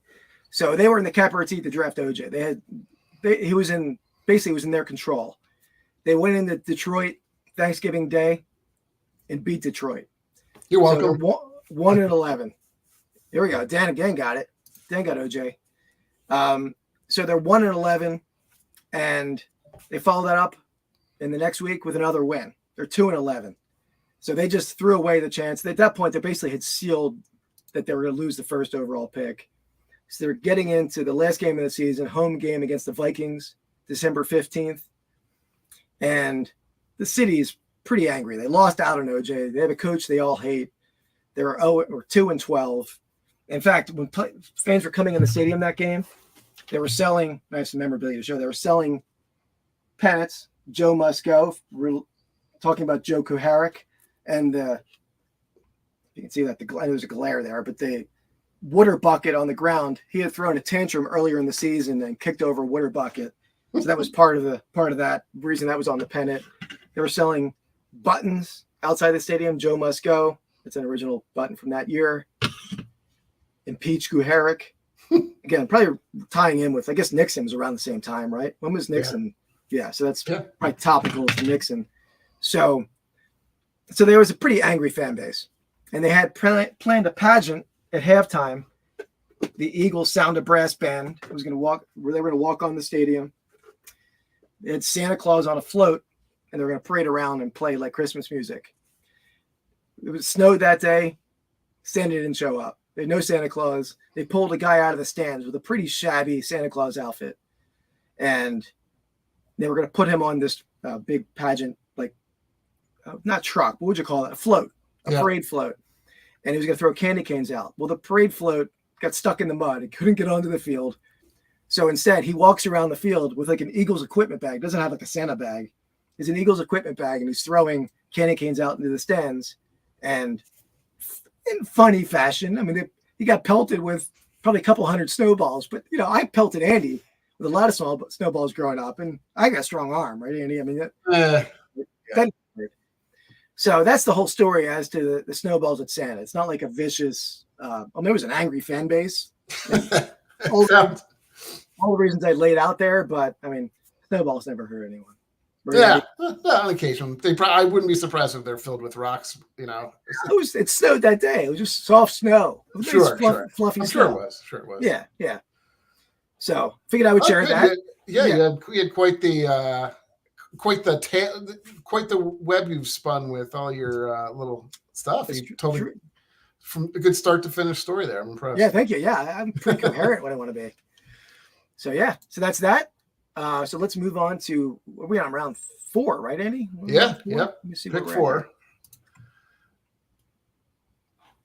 So they were in the Caparati to draft OJ. He was in their control. They went into Detroit Thanksgiving Day and beat Detroit. You're welcome. So 1-11. Here we go. Dan again got it. Dan got OJ. So they're 1-11, and they followed that up in the next week with another win. They're 2-11. So they just threw away the chance. At that point, they basically had sealed that they were going to lose the first overall pick. So they're getting into the last game of the season, home game against the Vikings, December 15th. And the city's pretty angry. They lost out on OJ. They have a coach they all hate. They were 2-12. In fact, when fans were coming in the stadium that game, they were selling, I have some memorabilia to show, they were selling Pennants, Joe Must Go. We're talking about Joe Kuharich. And you can see that there's a glare there, but the water bucket on the ground, he had thrown a tantrum earlier in the season and kicked over a water bucket. So that was part of that reason that was on the pennant. They were selling buttons outside the stadium. Joe Must Go. It's an original button from that year. Impeach Kuharich. Again, probably tying in with, I guess Nixon was around the same time, right? When was Nixon? Yeah, so that's probably topical to Nixon. So there was a pretty angry fan base. And they had planned a pageant at halftime. The Eagles Sound of Brass Band was going to walk, where they were going to walk on the stadium. They had Santa Claus on a float, and they were going to parade around and play like Christmas music. It was snowed that day. Santa didn't show up. They had no Santa Claus. They pulled a guy out of the stands with a pretty shabby Santa Claus outfit. And they were going to put him on this big pageant, like, not truck, what would you call it? A float, parade float. And he was going to throw candy canes out. Well, the parade float got stuck in the mud. He couldn't get onto the field. So instead, he walks around the field with like an Eagles equipment bag. Doesn't have like a Santa bag. It's an Eagles equipment bag, and he's throwing candy canes out into the stands. And in funny fashion, I mean, he got pelted with probably a couple hundred snowballs. But, you know, I pelted Andy with a lot of snowballs growing up, and I got a strong arm, right, Andy? I mean, so that's the whole story as to the snowballs at Santa. It's not like a vicious, there was an angry fan base. All the reasons I laid out there, but I mean, snowballs never hurt anyone. Yeah, on occasion. I wouldn't be surprised if they're filled with rocks, you know. It snowed that day. It was just soft snow. It was fluffy snow. Sure it was. Yeah. So figured I would share that. Yeah, you had quite the web you've spun with all your little stuff. You told me from a good start to finish story there. I'm impressed. Yeah, thank you. Yeah, I'm pretty coherent when I want to be. So that's that. So let's move on to, are we on round 4, right, Andy? Yeah. Let me see. Pick 4.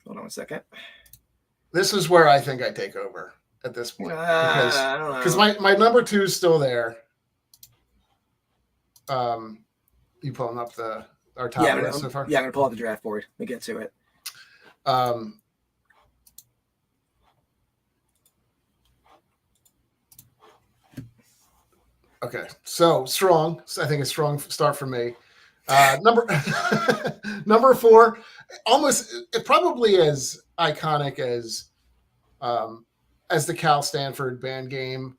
Hold on a second. This is where I think I take over at this point because my number 2 is still there. You pulling up our top list so far? Yeah, I'm gonna pull up the draft board. Let me get to it. Okay, so strong. I think a strong start for me. Number 4, probably as iconic as the Cal Stanford band game.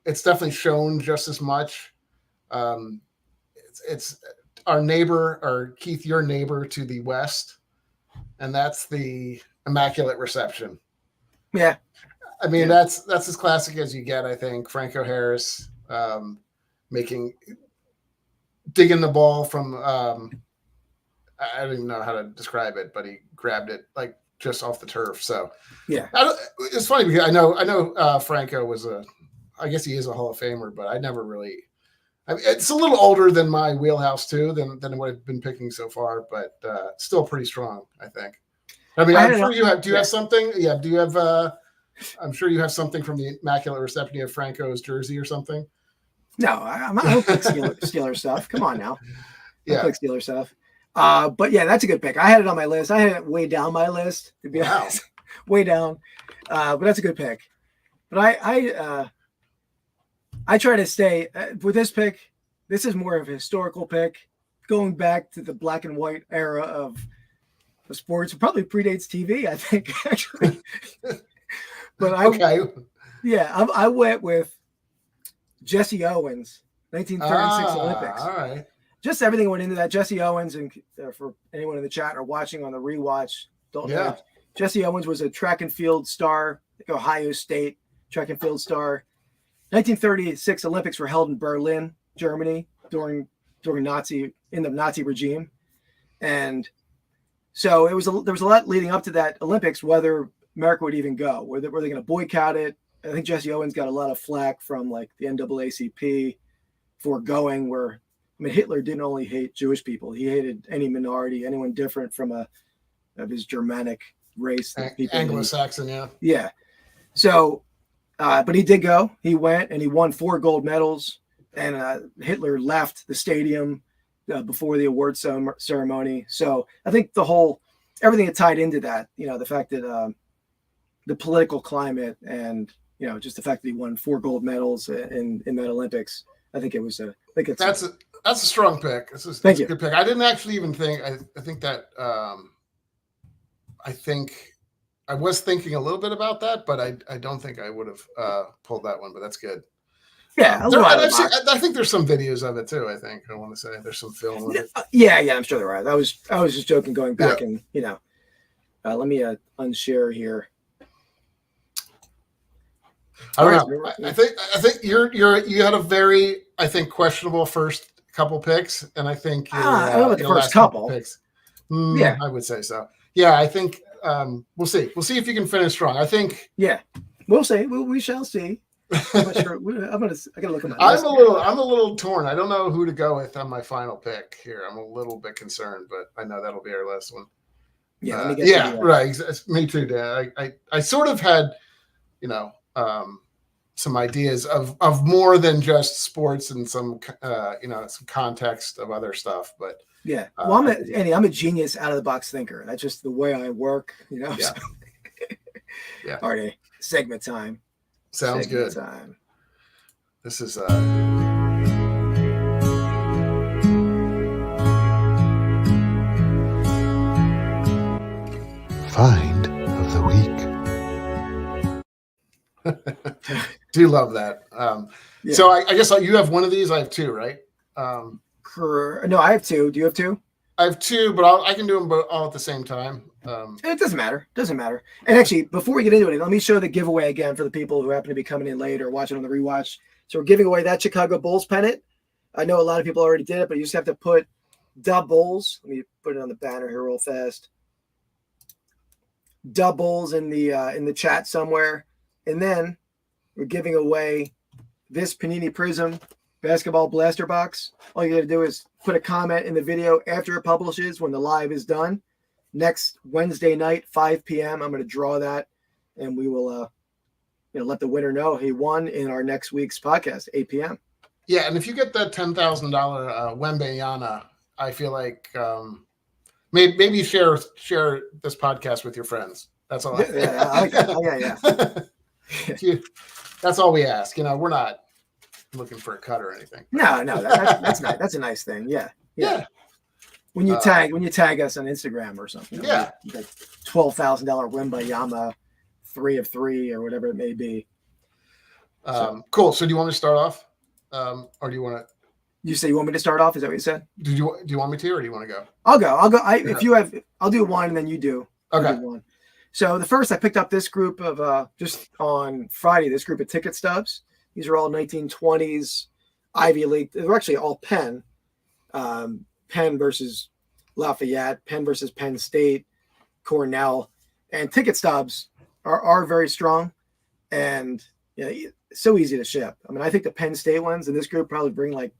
It's definitely shown just as much. It's our neighbor, or Keith, your neighbor to the west, and that's the Immaculate Reception. Yeah, I mean that's as classic as you get. I think Franco Harris. Digging the ball from I don't even know how to describe it, but he grabbed it like just off the turf. So Yeah. It's funny because I know Franco was I guess he is a Hall of Famer, but I never really. I mean, it's a little older than my wheelhouse too, than what I've been picking so far, but still pretty strong, I think. I mean, I'm sure you have. Do you have something? Yeah. Do you have? I'm sure you have something from the Immaculate Reception of Franco's jersey or something. No, I don't pick Steeler stuff. Come on now. I pick Steeler stuff. But yeah, that's a good pick. I had it on my list. I had it way down my list, to be honest. Way down. But that's a good pick. But I try to stay with this pick. This is more of a historical pick, going back to the black and white era of the sports. It probably predates TV, I think, actually. But I went with Jesse Owens, 1936 Olympics. All right. Just everything went into that. Jesse Owens, and for anyone in the chat or watching on the rewatch, don't know. Jesse Owens was a track and field star, like Ohio State track and field star. 1936 Olympics were held in Berlin, Germany, during the Nazi regime, and so there was a lot leading up to that Olympics whether America would even go. Were they going to boycott it? I think Jesse Owens got a lot of flack from like the NAACP for going. Where Hitler didn't only hate Jewish people; he hated any minority, anyone different from of his Germanic race. Anglo-Saxon, yeah. So. But he did go. He went and he won 4 gold medals. And Hitler left the stadium before the award ceremony. So I think everything that tied into that, the fact that the political climate and just the fact that he won 4 gold medals in that Olympics, I think that's a strong pick. It's a good pick. I didn't actually even think. I think that I was thinking a little bit about that, but I don't think I would have pulled that one, but that's good. Yeah. I think there's some videos of it too. I want to say there's some film of it. Yeah. I'm sure there are. I was just joking going back and, let me unshare here. I don't know. I think you had a very, questionable first couple picks. And I think I don't know about the first couple picks. I would say so. Yeah. I think, we'll see. We'll see if you can finish strong. I think. Yeah, we'll see. We shall see. I'm not sure. I gotta look at my. I'm a little torn. I don't know who to go with on my final pick here. I'm a little bit concerned, but I know that'll be our last one. Yeah. Right. Me too, Dan. I sort of had, some ideas of more than just sports and some some context of other stuff, but. Yeah. Well, I'm a genius out of the box thinker. That's just the way I work, Yeah. So. Yeah. All right. Segment time. Sounds good. This is Find of the week. Do love that. So I guess you have one of these. I have 2, right? No, I have 2. Do you have 2? I have 2, but I can do them all at the same time. It doesn't matter. And actually, before we get into it, let me show the giveaway again for the people who happen to be coming in late or watching on the rewatch. So we're giving away that Chicago Bulls pennant. I know a lot of people already did it, but you just have to put the Bulls. Let me put it on the banner here real fast. The Bulls in the chat somewhere, and then we're giving away this Panini Prism basketball blaster box. All you got to do is put a comment in the video after it publishes when the live is done. Next Wednesday night, 5 p.m. I'm going to draw that, and we will let the winner know he won in our next week's podcast, 8 p.m. Yeah, and if you get that $10,000 Wembanyama, I feel like maybe share this podcast with your friends. That's all. I like that. Yeah. That's all we ask. We're not looking for a cut or anything. No, that's nice. That's a nice thing. Yeah. When you tag us on Instagram or something, like $12,000 Wembanyama 3 of 3 or whatever it may be. Cool. So do you want me to start off, or do you want to? You say you want me to start off? Is that what you said? Do you want me to, or do you want to go? I'll go. If you have, I'll do one and then you do. Okay. One. So the first, I picked up this group of just on Friday. This group of ticket stubs. These are all 1920s Ivy League. They're actually all Penn. Penn versus Lafayette, Penn versus Penn State, Cornell. And ticket stubs are very strong, and so easy to ship. I mean, I think the Penn State ones in this group probably bring like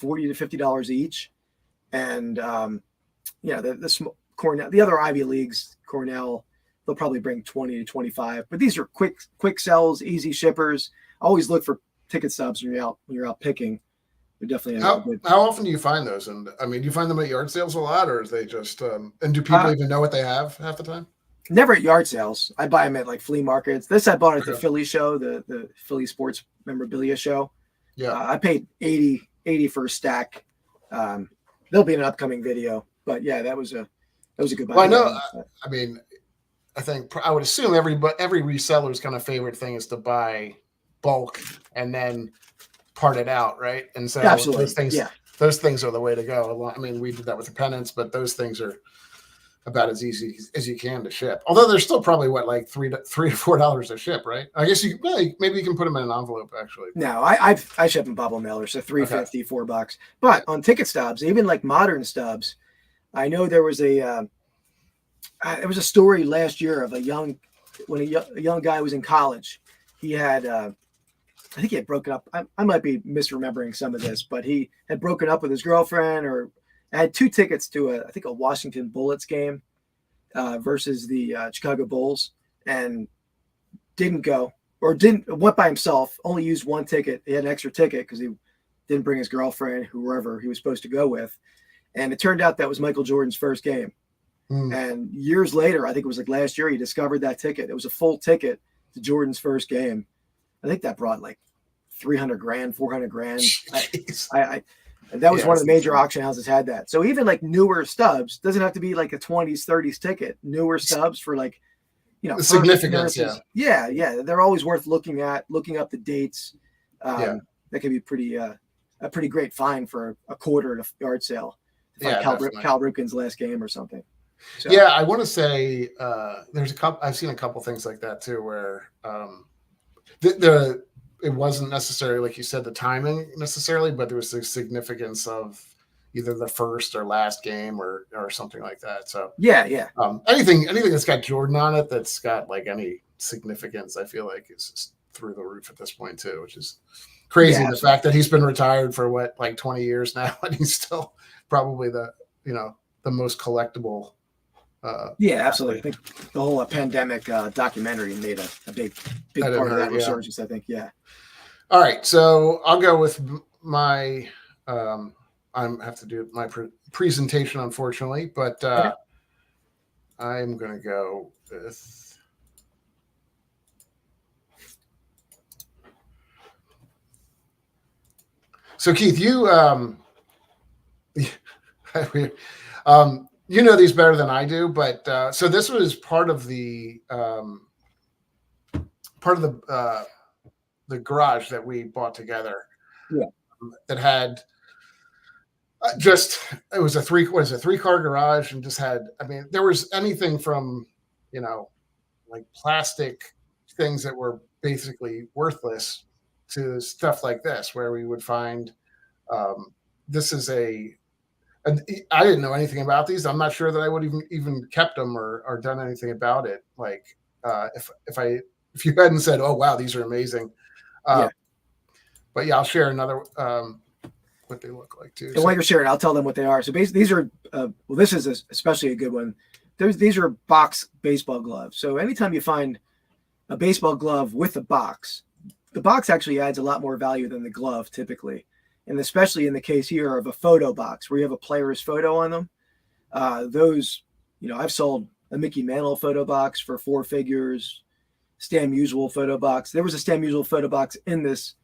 $40 to $50 each, and the Cornell, the other Ivy Leagues, Cornell, they'll probably bring 20 to 25. But these are quick sells, easy shippers. Always look for ticket stubs when you're out picking. They're definitely how often do you find those? And I mean, do you find them at yard sales a lot, or is they just and do people even know what they have half the time? Never at yard sales. I buy them at like flea markets. This I bought at the Philly show, the Philly sports memorabilia show. Yeah, I paid $80 for a stack. There'll be an upcoming video, but yeah, that was a good buy. Well, I know. I mean, I would assume every reseller's kind of favorite thing is to buy bulk and then part it out, right? And so absolutely, those things are the way to go. I mean, we did that with the Pennants, but those things are about as easy as you can to ship. Although they're still probably like $3 to $4 to ship, right? I guess maybe you can put them in an envelope actually. No, I ship in bubble mailers, so $3.50, $4. But on ticket stubs, even like modern stubs, I know there was a story last year of a young guy was in college. He had I think he had broken up. I might be misremembering some of this, but he had broken up with his girlfriend, or had 2 tickets to I think a Washington Bullets game versus the Chicago Bulls, and didn't go, or went by himself. Only used 1 ticket. He had an extra ticket because he didn't bring his girlfriend, whoever he was supposed to go with, and it turned out that was Michael Jordan's first game. And years later, I think it was like last year, he discovered that ticket. It was a full ticket to Jordan's first game. I think that brought like $300,000, $400,000. That was one of the major auction houses had that. So even like newer stubs, doesn't have to be like a 20s, 30s ticket. Newer stubs for like, the significance. Yeah. They're always worth looking up the dates. That could be a pretty great find for a quarter at a yard sale. Cal Ripken's last game or something. So. Yeah, I want to say there's a couple. I've seen a couple things like that too, where it wasn't necessarily, like you said, the timing necessarily, but there was the significance of either the first or last game or something like that. So yeah. Anything that's got Jordan on it that's got like any significance, I feel like is just through the roof at this point too, which is crazy. Yeah, the fact that he's been retired for like 20 years now, and he's still probably the most collectible. Absolutely. I think the whole pandemic documentary made a big part of that resurgence. I think, yeah. All right, so I'll go with my. I have to do my presentation, unfortunately, but I'm going to go with. So Keith, you you know these better than I do, but so this was part of the garage that we bought together. Yeah, that had it was a 3-car garage, and just had, I mean, there was anything from like plastic things that were basically worthless to stuff like this, where we would find this is and I didn't know anything about these. I'm not sure that I would even kept them or done anything about it. Like if you hadn't said, "Oh wow, these are amazing," But yeah, I'll share another what they look like too. And while you're sharing, I'll tell them what they are. So basically, these are this is especially a good one. These are box baseball gloves. So anytime you find a baseball glove with a box, the box actually adds a lot more value than the glove typically. And especially in the case here of a photo box where you have a player's photo on them. Those, I've sold a Mickey Mantle photo box for 4 figures, Stan Musial photo box. There was a Stan Musial photo box in this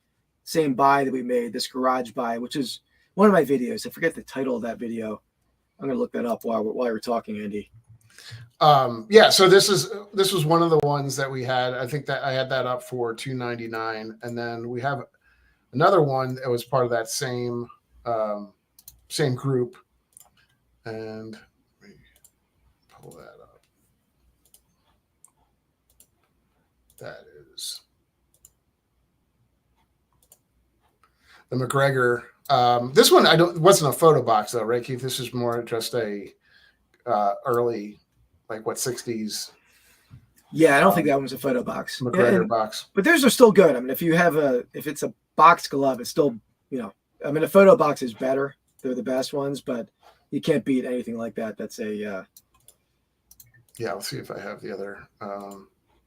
same buy that we made, this garage buy, which is one of my videos. I forget the title of that video. I'm going to look that up while we're talking, Andy. So this was one of the ones that we had. I think that I had that up for $299, and then we have another one that was part of that same group, and let me pull that up. That is the McGregor. This one wasn't a photo box though, right, Keith? This is more just a early, like what, 60s Yeah, I don't think that one's a photo box. McGregor box. But those are still good. I mean, if it's a box glove, it's still, I mean, a photo box is better. They're the best ones, but you can't beat anything like that. That's a Yeah, let's see if I have the other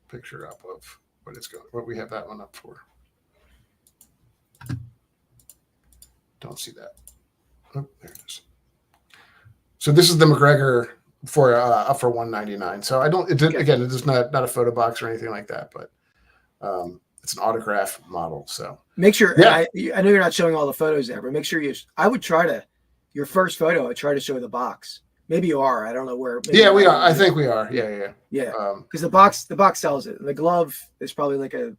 picture up of what we have that one up for. Don't see that. Oh, there it is. So this is the McGregor for up for $199. So again, it is not a photo box or anything like that, but it's an autograph model. So make sure. Yeah. I know you're not showing all the photos there, but make sure I would try to your first photo. I try to show the box. Maybe you are. I don't know where. Yeah, we are. I think we are. Yeah. Because the box sells it. And the glove is probably like a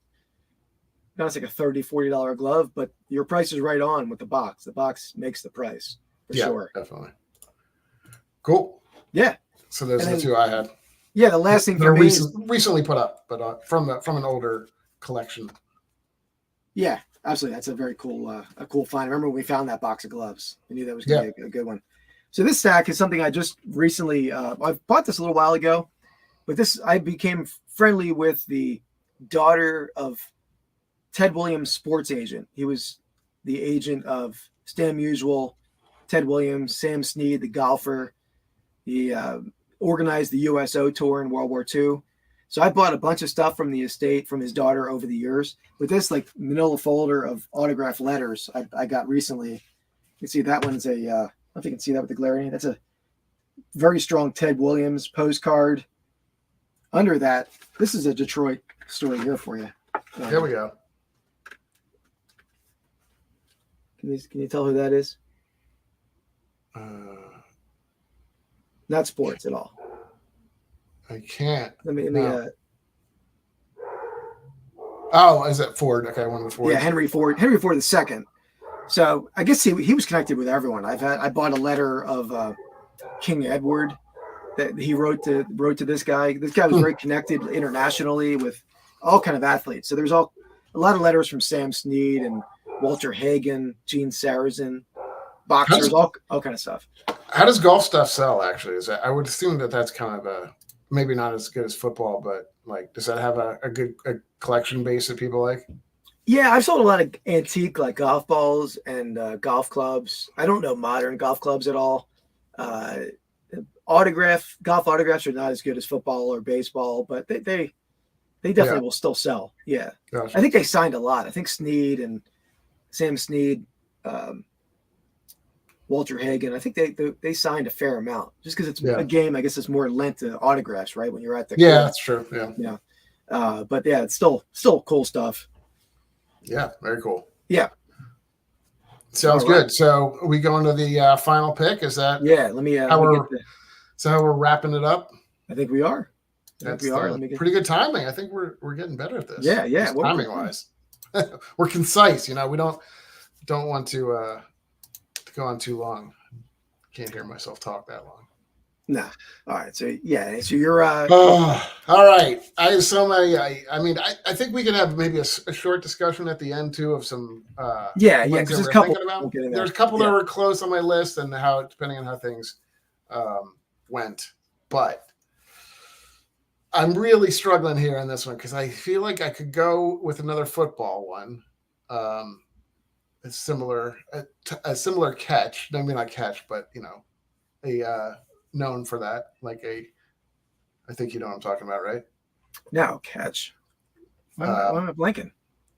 $30, $40 glove, but your price is right on with the box. The box makes the price for sure. Definitely. Cool. Yeah. So those are the two I had. Yeah, the last thing They're for me recently put up, but from an older collection. Yeah, absolutely. That's a very cool a cool find. I remember when we found that box of gloves. I knew that was going to be a good one. So this stack is something I just recently I bought this a little while ago, but I became friendly with the daughter of Ted Williams' sports agent. He was the agent of Stan Musial, Ted Williams, Sam Snead, the golfer. He organized the USO tour in World War II. So I bought a bunch of stuff from the estate from his daughter over the years. With this like manila folder of autographed letters I got recently. You can see that one's I don't know if you can see that with the glare in. That's a very strong Ted Williams postcard. Under that, this is a Detroit story here for you. Here we go. Can you tell who that is? Not sports at all. I can't. Let me. Oh, is that Ford? Okay, one of the Fords. Yeah, Henry Ford II. So I guess he was connected with everyone. I bought a letter of King Edward that he wrote to this guy. This guy was very connected internationally with all kind of athletes. So there's a lot of letters from Sam Snead and Walter Hagen, Gene Sarazen, boxers, all kind of stuff. How does golf stuff sell? Actually, I would assume that's kind of maybe not as good as football, but like, does that have a good collection base that people like? Yeah, I've sold a lot of antique like golf balls and golf clubs. I don't know modern golf clubs at all. Golf autographs are not as good as football or baseball, but they definitely will still sell. Yeah, gotcha. I think they signed a lot. I think Snead and Sam Snead, Walter Hagen. I think they signed a fair amount just because it's a game. I guess it's more lent to autographs, right? When you're at the club. That's true. Yeah. But yeah, it's still cool stuff. Yeah, very cool. Yeah. Sounds good. So are we going to the final pick? Is that let me how we're wrapping it up? I think we are. That's pretty good timing. I think we're getting better at this. Yeah. Timing wise. We're concise, we don't want to go on too long. Can't hear myself talk that long. No. All right. So you're all right. I think we can have maybe a short discussion at the end too of some because there's a couple there's a couple that were close on my list and how depending on how things went. But I'm really struggling here on this one because I feel like I could go with another football one. A similar catch. Maybe not catch, but known for that. I think you know what I'm talking about, right? No, catch. Why am I blanking?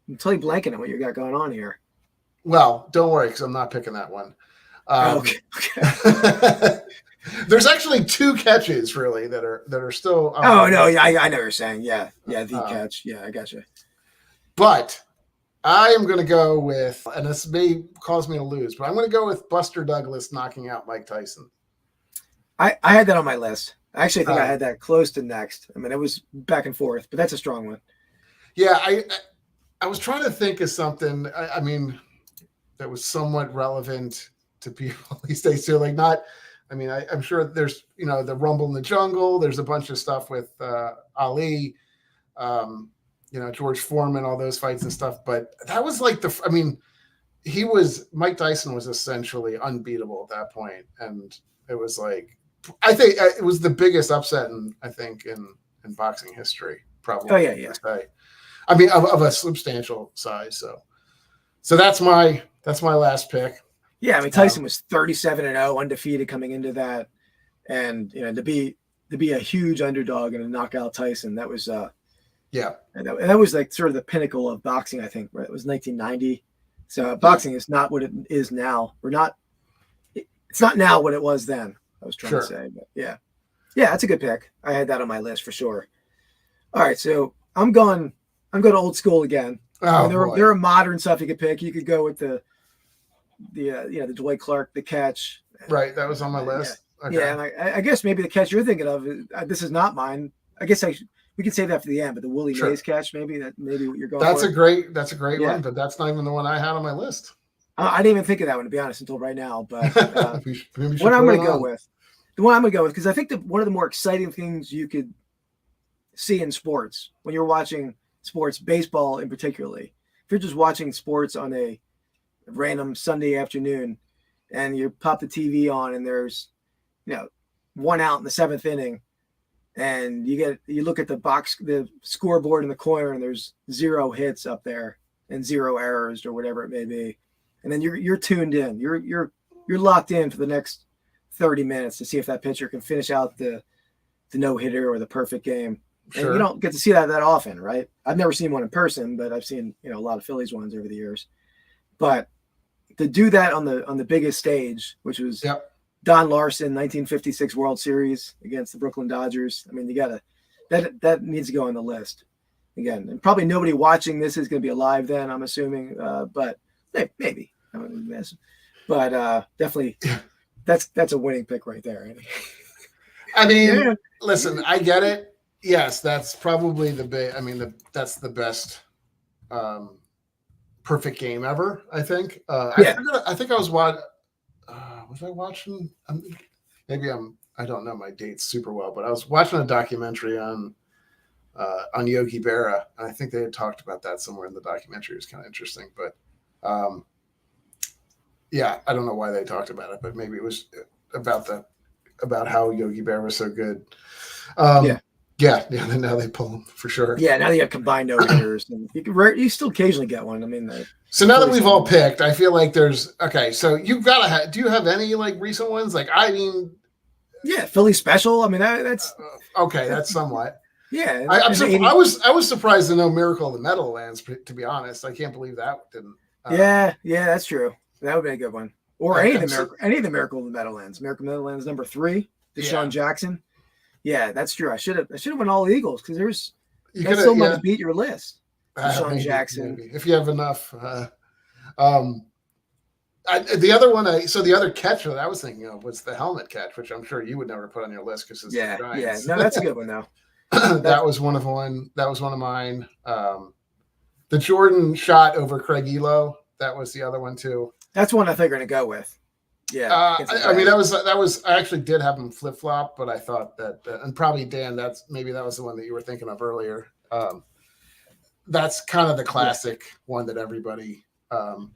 I'm totally blanking on what you got going on here. Well, don't worry, because I'm not picking that one. Okay. There's actually two catches really that are still. I know what you're saying. Yeah, the catch. Yeah, I got you. But I am going to go with, and this may cause me to lose, but I'm going to go with Buster Douglas knocking out Mike Tyson. I had that on my list. I actually think I had that close to next. I mean, it was back and forth, but that's a strong one. Yeah, I was trying to think of something. That was somewhat relevant to people these days too. I'm sure there's the Rumble in the Jungle. There's a bunch of stuff with Ali, George Foreman, all those fights and stuff. But that was Mike Tyson was essentially unbeatable at that point, and it was I think it was the biggest upset in in boxing history, probably. Oh, yeah. I mean, of a substantial size. So that's my last pick. Yeah, I mean, Tyson was 37-0, undefeated coming into that, and to be a huge underdog and a knockout Tyson, that was and that was like sort of the pinnacle of boxing. I think, right? It was 1990. So boxing is not what it is now. It's not now what it was then. I was trying to say, but yeah, that's a good pick. I had that on my list for sure. All right, so I'm going old school again. Oh, there are modern stuff you could pick. You could go with the Dwight Clark, the catch. Right, that was on my list. Yeah, okay. And I guess maybe the catch you're thinking of. This is not mine. I guess we could save that for the end. But the Willie Mays catch, maybe what you're going. That's for. That's a great one, but that's not even the one I had on my list. I didn't even think of that one, to be honest, until right now. But what I'm going to go with, the one I'm going to go with, because I think one of the more exciting things you could see in sports when you're watching sports, baseball in particularly, if you're just watching sports on a random Sunday afternoon and you pop the TV on and there's, 1 out in the 7th inning, and you look at the scoreboard in the corner, and there's 0 hits up there and 0 errors or whatever it may be. And then you're tuned in. You're locked in for the next 30 minutes to see if that pitcher can finish out the no-hitter or the perfect game. Sure. And you don't get to see that often, right? I've never seen one in person, but I've seen a lot of Phillies ones over the years. But to do that on the biggest stage, which was Don Larson 1956 World Series against the Brooklyn Dodgers, I mean, you gotta that needs to go on the list again. And probably nobody watching this is going to be alive then, I'm assuming, but maybe. But definitely, that's a winning pick right there. I mean, listen, I get it. Yes, that's probably that's the best perfect game ever, I think. I think I was watching. Was I watching? I don't know my dates super well, but I was watching a documentary on Yogi Berra, and I think they had talked about that somewhere in the documentary. It was kind of interesting, but I don't know why they talked about it, but maybe it was about how Yogi Berra was so good. Now they pull them for sure. Yeah, now you have combined no-hitters, and you still occasionally get one. I mean, so now that we've all picked, I feel like there's so you've got to have. Do you have any like recent ones? Like, I mean, Philly special. I mean, that's okay. That's somewhat. Yeah, I was surprised to know Miracle of the Meadowlands. To be honest, I can't believe that didn't. Yeah, that's true. That would be a good one. Or any of the Miracle of the Meadowlands. Miracle of the Meadowlands number 3, Deshaun Jackson. Yeah, that's true. I should have went all Eagles because that still might beat your list. Deshaun Jackson. Maybe, if you have enough. The other one, the other catch that I was thinking of was the helmet catch, which I'm sure you would never put on your list because it's the Giants. No, that's a good one though. That was one of mine. The Jordan shot over Craig Elo, that was the other one too. That's one I think we're gonna go with. Yeah, I mean that was. I actually did have them flip flop, but I thought that, and probably Dan, that was the one that you were thinking of earlier. That's kind of the classic one that everybody. Oh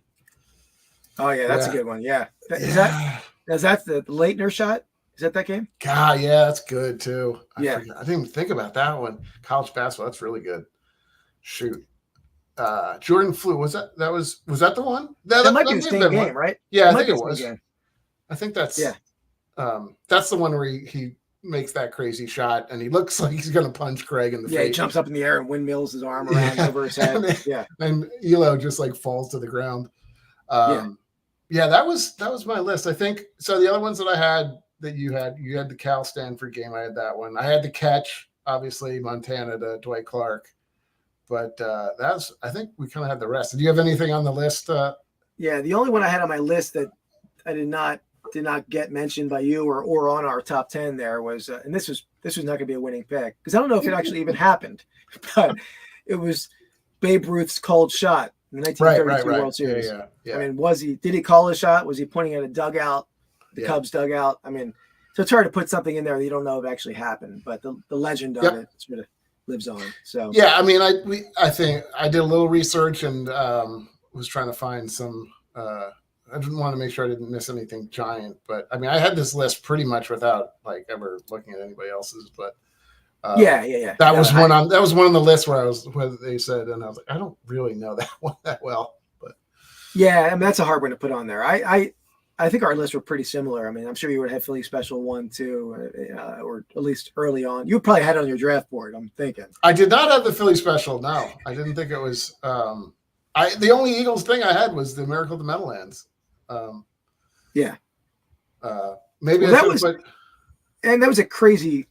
yeah, that's a good one. Yeah, is that the Leitner shot? Is that game? God, yeah, that's good too. I Yeah, didn't even think about that one. College basketball, that's really good. Shoot. Jordan flew. Was that the one? That might be the same game, right? Yeah, I think it was. I think that's that's the one where he makes that crazy shot and he looks like he's gonna punch Craig in the face. Yeah, he jumps up in the air and windmills his arm around over his head. And Elo just like falls to the ground. That was my list. I think so. The other ones that I had that you had the Cal Stanford game. I had that one. I had the catch, obviously Montana to Dwight Clark. But I think we kind of had the rest. Do you have anything on the list? The only one I had on my list that I did not get mentioned by you or on our top 10 there was, and this was not going to be a winning pick because I don't know if it actually even happened, but it was Babe Ruth's called shot in the 1932 World Series. Yeah. I mean, did he call a shot? Was he pointing at a dugout, the Cubs dugout? I mean, so it's hard to put something in there that you don't know if it actually happened, but the legend of it sort of lives on. So I mean, I think I did a little research and was trying to find some. I didn't want to make sure I didn't miss anything giant, but I mean, I had this list pretty much without like ever looking at anybody else's. But Yeah. That was one on the list where they said, and I was like, I don't really know that one that well, but yeah, I mean that's a hard one to put on there. I think our lists were pretty similar. I mean, I'm sure you would have Philly Special 1, 2, or at least early on. You probably had it on your draft board, I'm thinking. I did not have the Philly Special. No, I didn't think it was. The only Eagles thing I had was the Miracle of the Meadowlands. Yeah. Maybe and that was a crazy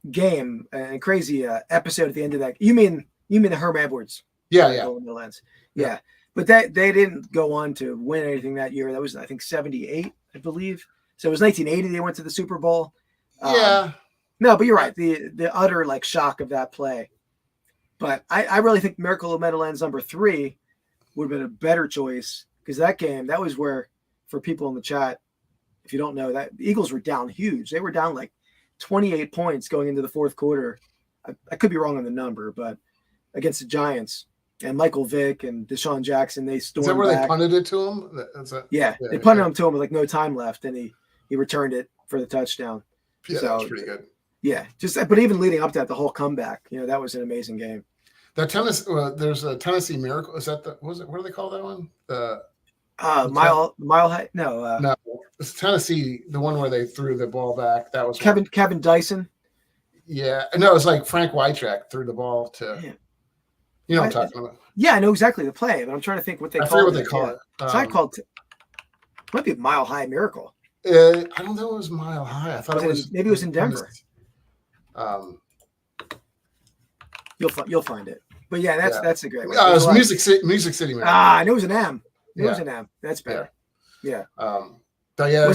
game and crazy episode at the end of that. You mean the Herm Edwards? Yeah. Meadowlands. Yeah. But that they didn't go on to win anything that year. That was, I think, 78, I believe. So it was 1980. They went to the Super Bowl. Yeah. No, but you're right. The utter shock of that play. But I really think Miracle of Meadowlands number 3 would have been a better choice, because that was where, for people in the chat, if you don't know, that the Eagles were down huge. They were down 28 points going into the fourth quarter. I could be wrong on the number, but against the Giants. And Michael Vick and Deshaun Jackson, they stormed back. Is that where they punted it to him? Yeah, they punted him to him with no time left, and he returned it for the touchdown. Yeah, that was pretty good. Yeah, but even leading up to that, the whole comeback, that was an amazing game. That there's a Tennessee Miracle. Is that what do they call that one? Mile High. No, it's Tennessee. The one where they threw the ball back. That was Kevin Dyson. Yeah, no, it was like Frank Wycheck threw the ball to. Yeah. You know what I'm talking about? Yeah, I know exactly the play, but I'm trying to think what they call it. I forget what they call it. So I called it might be Mile High Miracle. I don't know. It was Mile High. I thought maybe it was in Denver. You'll find it. But yeah, that's a great one. It was Music City. Miracle. I knew it was an M. It was an M. That's better. Yeah. But yeah,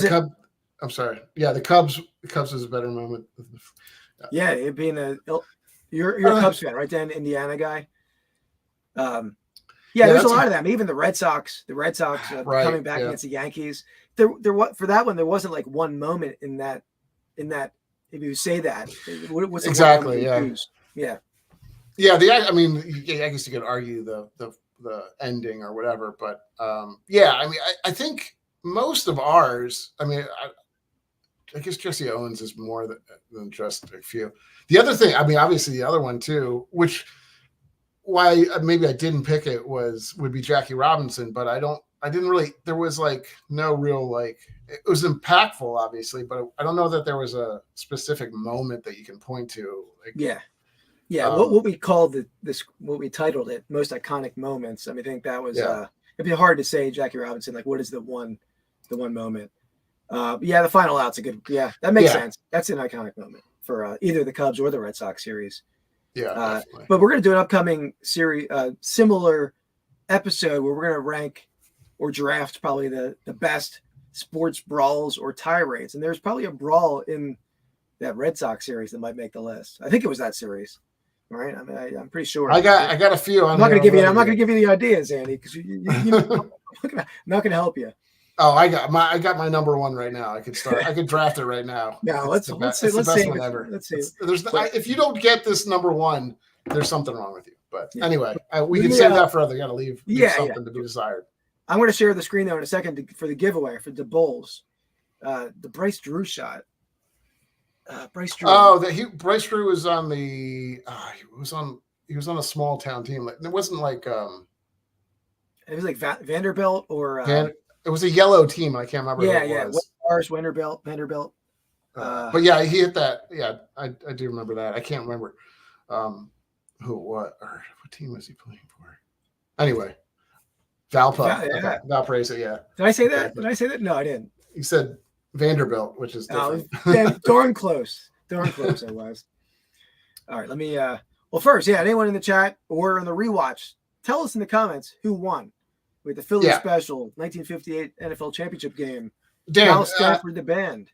I'm sorry. Yeah, the Cubs was a better moment. Yeah, it being you're a Cubs fan, right? Dan, Indiana guy. There's a lot of them. Even the Red Sox coming back against the Yankees. There for that one, there wasn't one moment in that. If you say that, what's exactly? Yeah. I mean, I guess you could argue the ending or whatever, but I mean, I think most of ours. I mean, I guess Jesse Owens is more than just a few. The other thing, I mean, obviously the other one too, which why maybe I didn't pick it would be Jackie Robinson, but I didn't really, there was no real, it was impactful obviously, but I don't know that there was a specific moment that you can point to. What we called what we titled it, most iconic moments. I mean, I think that was, it'd be hard to say Jackie Robinson, what is the one moment? The final out's a good, that makes sense. That's an iconic moment for either the Cubs or the Red Sox series. Yeah, but we're going to do an upcoming series, similar episode where we're going to rank or draft probably the best sports brawls or tirades. And there's probably a brawl in that Red Sox series that might make the list. I think it was that series, right? I mean, I'm pretty sure. I got a few. I'm not going to give you the ideas, Andy, because I'm not going to help you. Oh, I got my number one right now. I could draft it right now. No, let's see. Let's see. If you don't get this number one, there's something wrong with you. But anyway, we can save that for other. You got to leave something to be desired. I'm going to share the screen though in a second for the giveaway for the Bulls. The Bryce Drew shot. Bryce Drew. Oh, Bryce Drew was on the. He was on a small town team. It wasn't like. It was like Vanderbilt or. It was a yellow team. I can't remember. Who it was. Ours, Vanderbilt. But yeah, he hit that. Yeah, I do remember that. I can't remember what team was he playing for? Anyway, Valparaiso. Valparaiso. Yeah. Did I say that? No, I didn't. You said Vanderbilt, which is different. Darn close. I was. All right. Let me. Well, first, anyone in the chat or in the rewatch, tell us in the comments who won. With the Philly Special 1958 NFL Championship game, Dan, Al Stafford the band.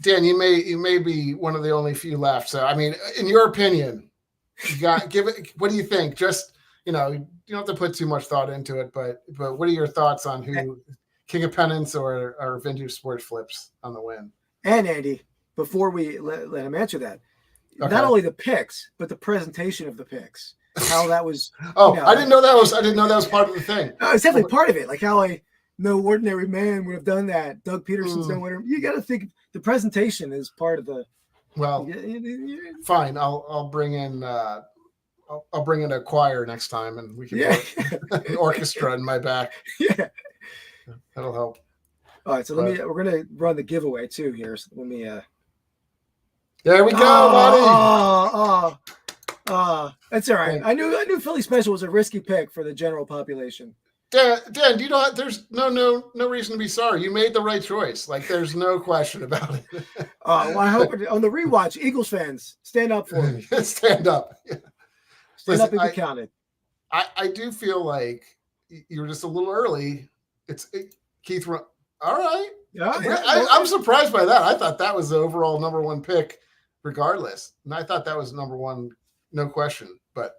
Dan, you may be one of the only few left. So, I mean, in your opinion, give it. What do you think? Just you don't have to put too much thought into it, but what are your thoughts on who King of Pennants or Vintage Sports Flips on the win? And Andy, before we let him answer that, not only the picks, but the presentation of the picks. How that was. I didn't know that was part of the thing. No, it's definitely part of it. Like how no ordinary man would have done that. Doug Peterson's no winner. You got to think the presentation is part of the Well, fine. I'll bring in I'll bring in a choir next time, and we can do an orchestra in my back. Yeah, that'll help. All right, so we're gonna run the giveaway too here. So let me. There we go, buddy. That's all right. I knew Philly Special was a risky pick for the general population. Dan, do you know there's no reason to be sorry. You made the right choice. Like there's no question about it. Well, I hope on the rewatch, Eagles fans, stand up for me. Stand up. Yeah. Stand up and be counted. I do feel like you were just a little early. Keith. All right. Yeah, I'm surprised by that. I thought that was the overall number one pick, regardless. And I thought that was number one, no question. But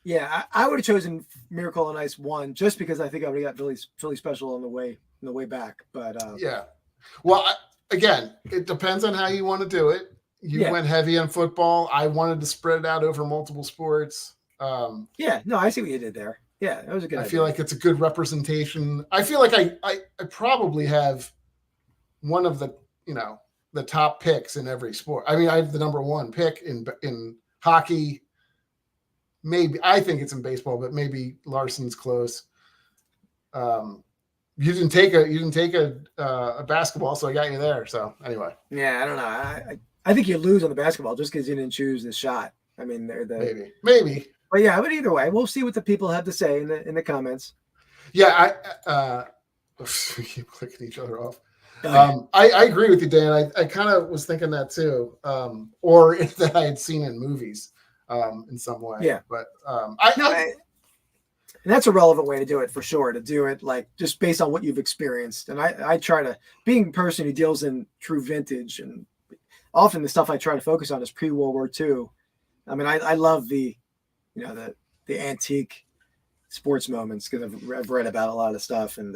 yeah, I would have chosen Miracle on Ice 1 just because I think I would have got Philly Special on the way back. But yeah, well, again, it depends on how you want to do it. You went heavy on football. I wanted to spread it out over multiple sports. I see what you did there. Yeah, that was a good idea. I feel like it's a good representation. I feel like I probably have one of the top picks in every sport. I mean, I have the number one pick in hockey. Maybe I think it's in baseball, but maybe Larson's close. You didn't take a basketball, so I got you there. So anyway, yeah, I don't know. I think you lose on the basketball just because you didn't choose the shot. I mean, maybe. But yeah, but either way, we'll see what the people have to say in the comments. Yeah, we keep clicking each other off. I agree with you, Dan. I kind of was thinking that too, or that I had seen in movies in some way. Yeah, but and that's a relevant way to do it for sure. To do it like just based on what you've experienced, and I try to, being a person who deals in true vintage, and often the stuff I try to focus on is pre-World War II. I mean, I love the antique sports moments because I've read about a lot of stuff, and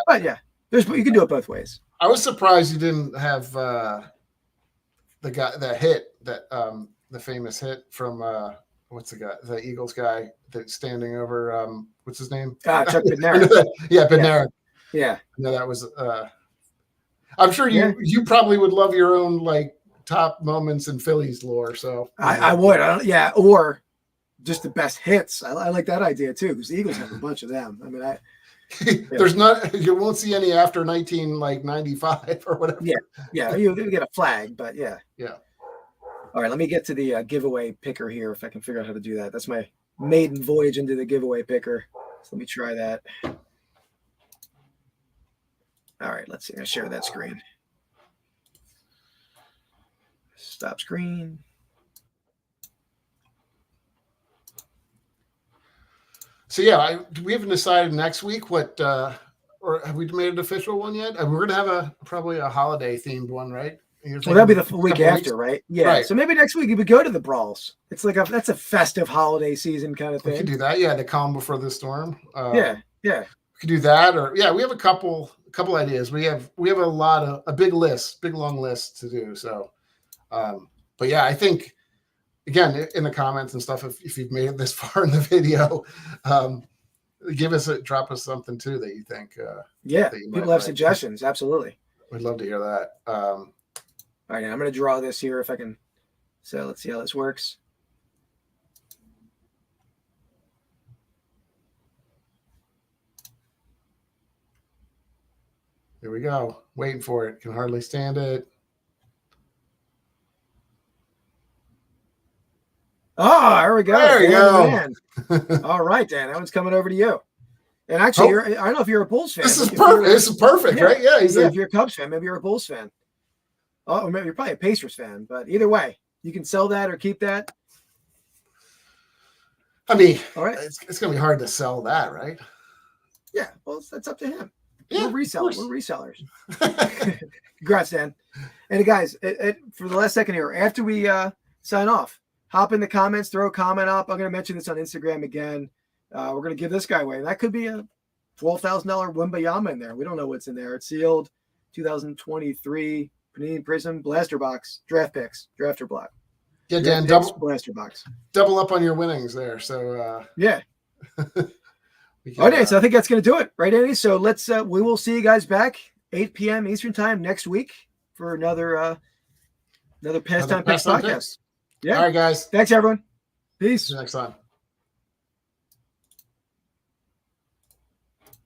but yeah, you can do it both ways. I was surprised you didn't have the famous hit from what's the guy, the Eagles guy that's standing over what's his name? Chuck Bednarik. Yeah, Bednarik. Yeah. No, that was I'm sure you probably would love your own like top moments in Phillies lore. So I would. Or just the best hits. I like that idea too, because the Eagles have a bunch of them. I mean, there's not, you won't see any after 1995 or whatever. Yeah, you get a flag, but yeah. All right, let me get to the giveaway picker here if I can figure out how to do that. That's my maiden voyage into the giveaway picker. So let me try that. All right, let's see. I'm gonna share that screen. Stop screen. So yeah, we haven't decided next week what, or have we made an official one yet? We're gonna have probably a holiday themed one, right? Well, that'll be the week after, right? Yeah. Right. So maybe next week we would go to the Brawls. It's like that's a festive holiday season kind of thing. We could do that. Yeah, the calm before the storm. Yeah. We could do that, or we have a couple ideas. We have a big long list to do. So, but yeah, I think again in the comments and stuff, if you've made it this far in the video, drop us something too that you think. People have suggestions. Absolutely. We'd love to hear that. All right, I'm going to draw this here if I can. So let's see how this works. Here we go. Waiting for it. Can hardly stand it. Oh, there we go. There you go. All right, Dan. That one's coming over to you. And actually, I don't know if you're a Bulls fan. This is perfect. This is perfect, right? Yeah. If you're a Cubs fan, maybe you're a Bulls fan. Oh, or maybe you're probably a Pacers fan. But either way, you can sell that or keep that. I mean, all right, it's going to be hard to sell that, right? Yeah. Well, that's up to him. Yeah, we're resellers. Congrats, Dan. And guys, for the last second here, after we sign off, hop in the comments, throw a comment up. I'm going to mention this on Instagram again. We're going to give this guy away. That could be a $12,000 Wembayama in there. We don't know what's in there. It's sealed 2023 Panini Prism Blaster Box Draft Picks, Drafter Block. Yeah, Dan, Blaster Box. Double up on your winnings there. So yeah. Okay, so I think that's going to do it, right, Andy? So we will see you guys back 8 p.m. Eastern time next week for another Another Pastime Picks Pastime podcast. Picks. Yeah. All right, guys. Thanks, everyone. Peace. See you next time.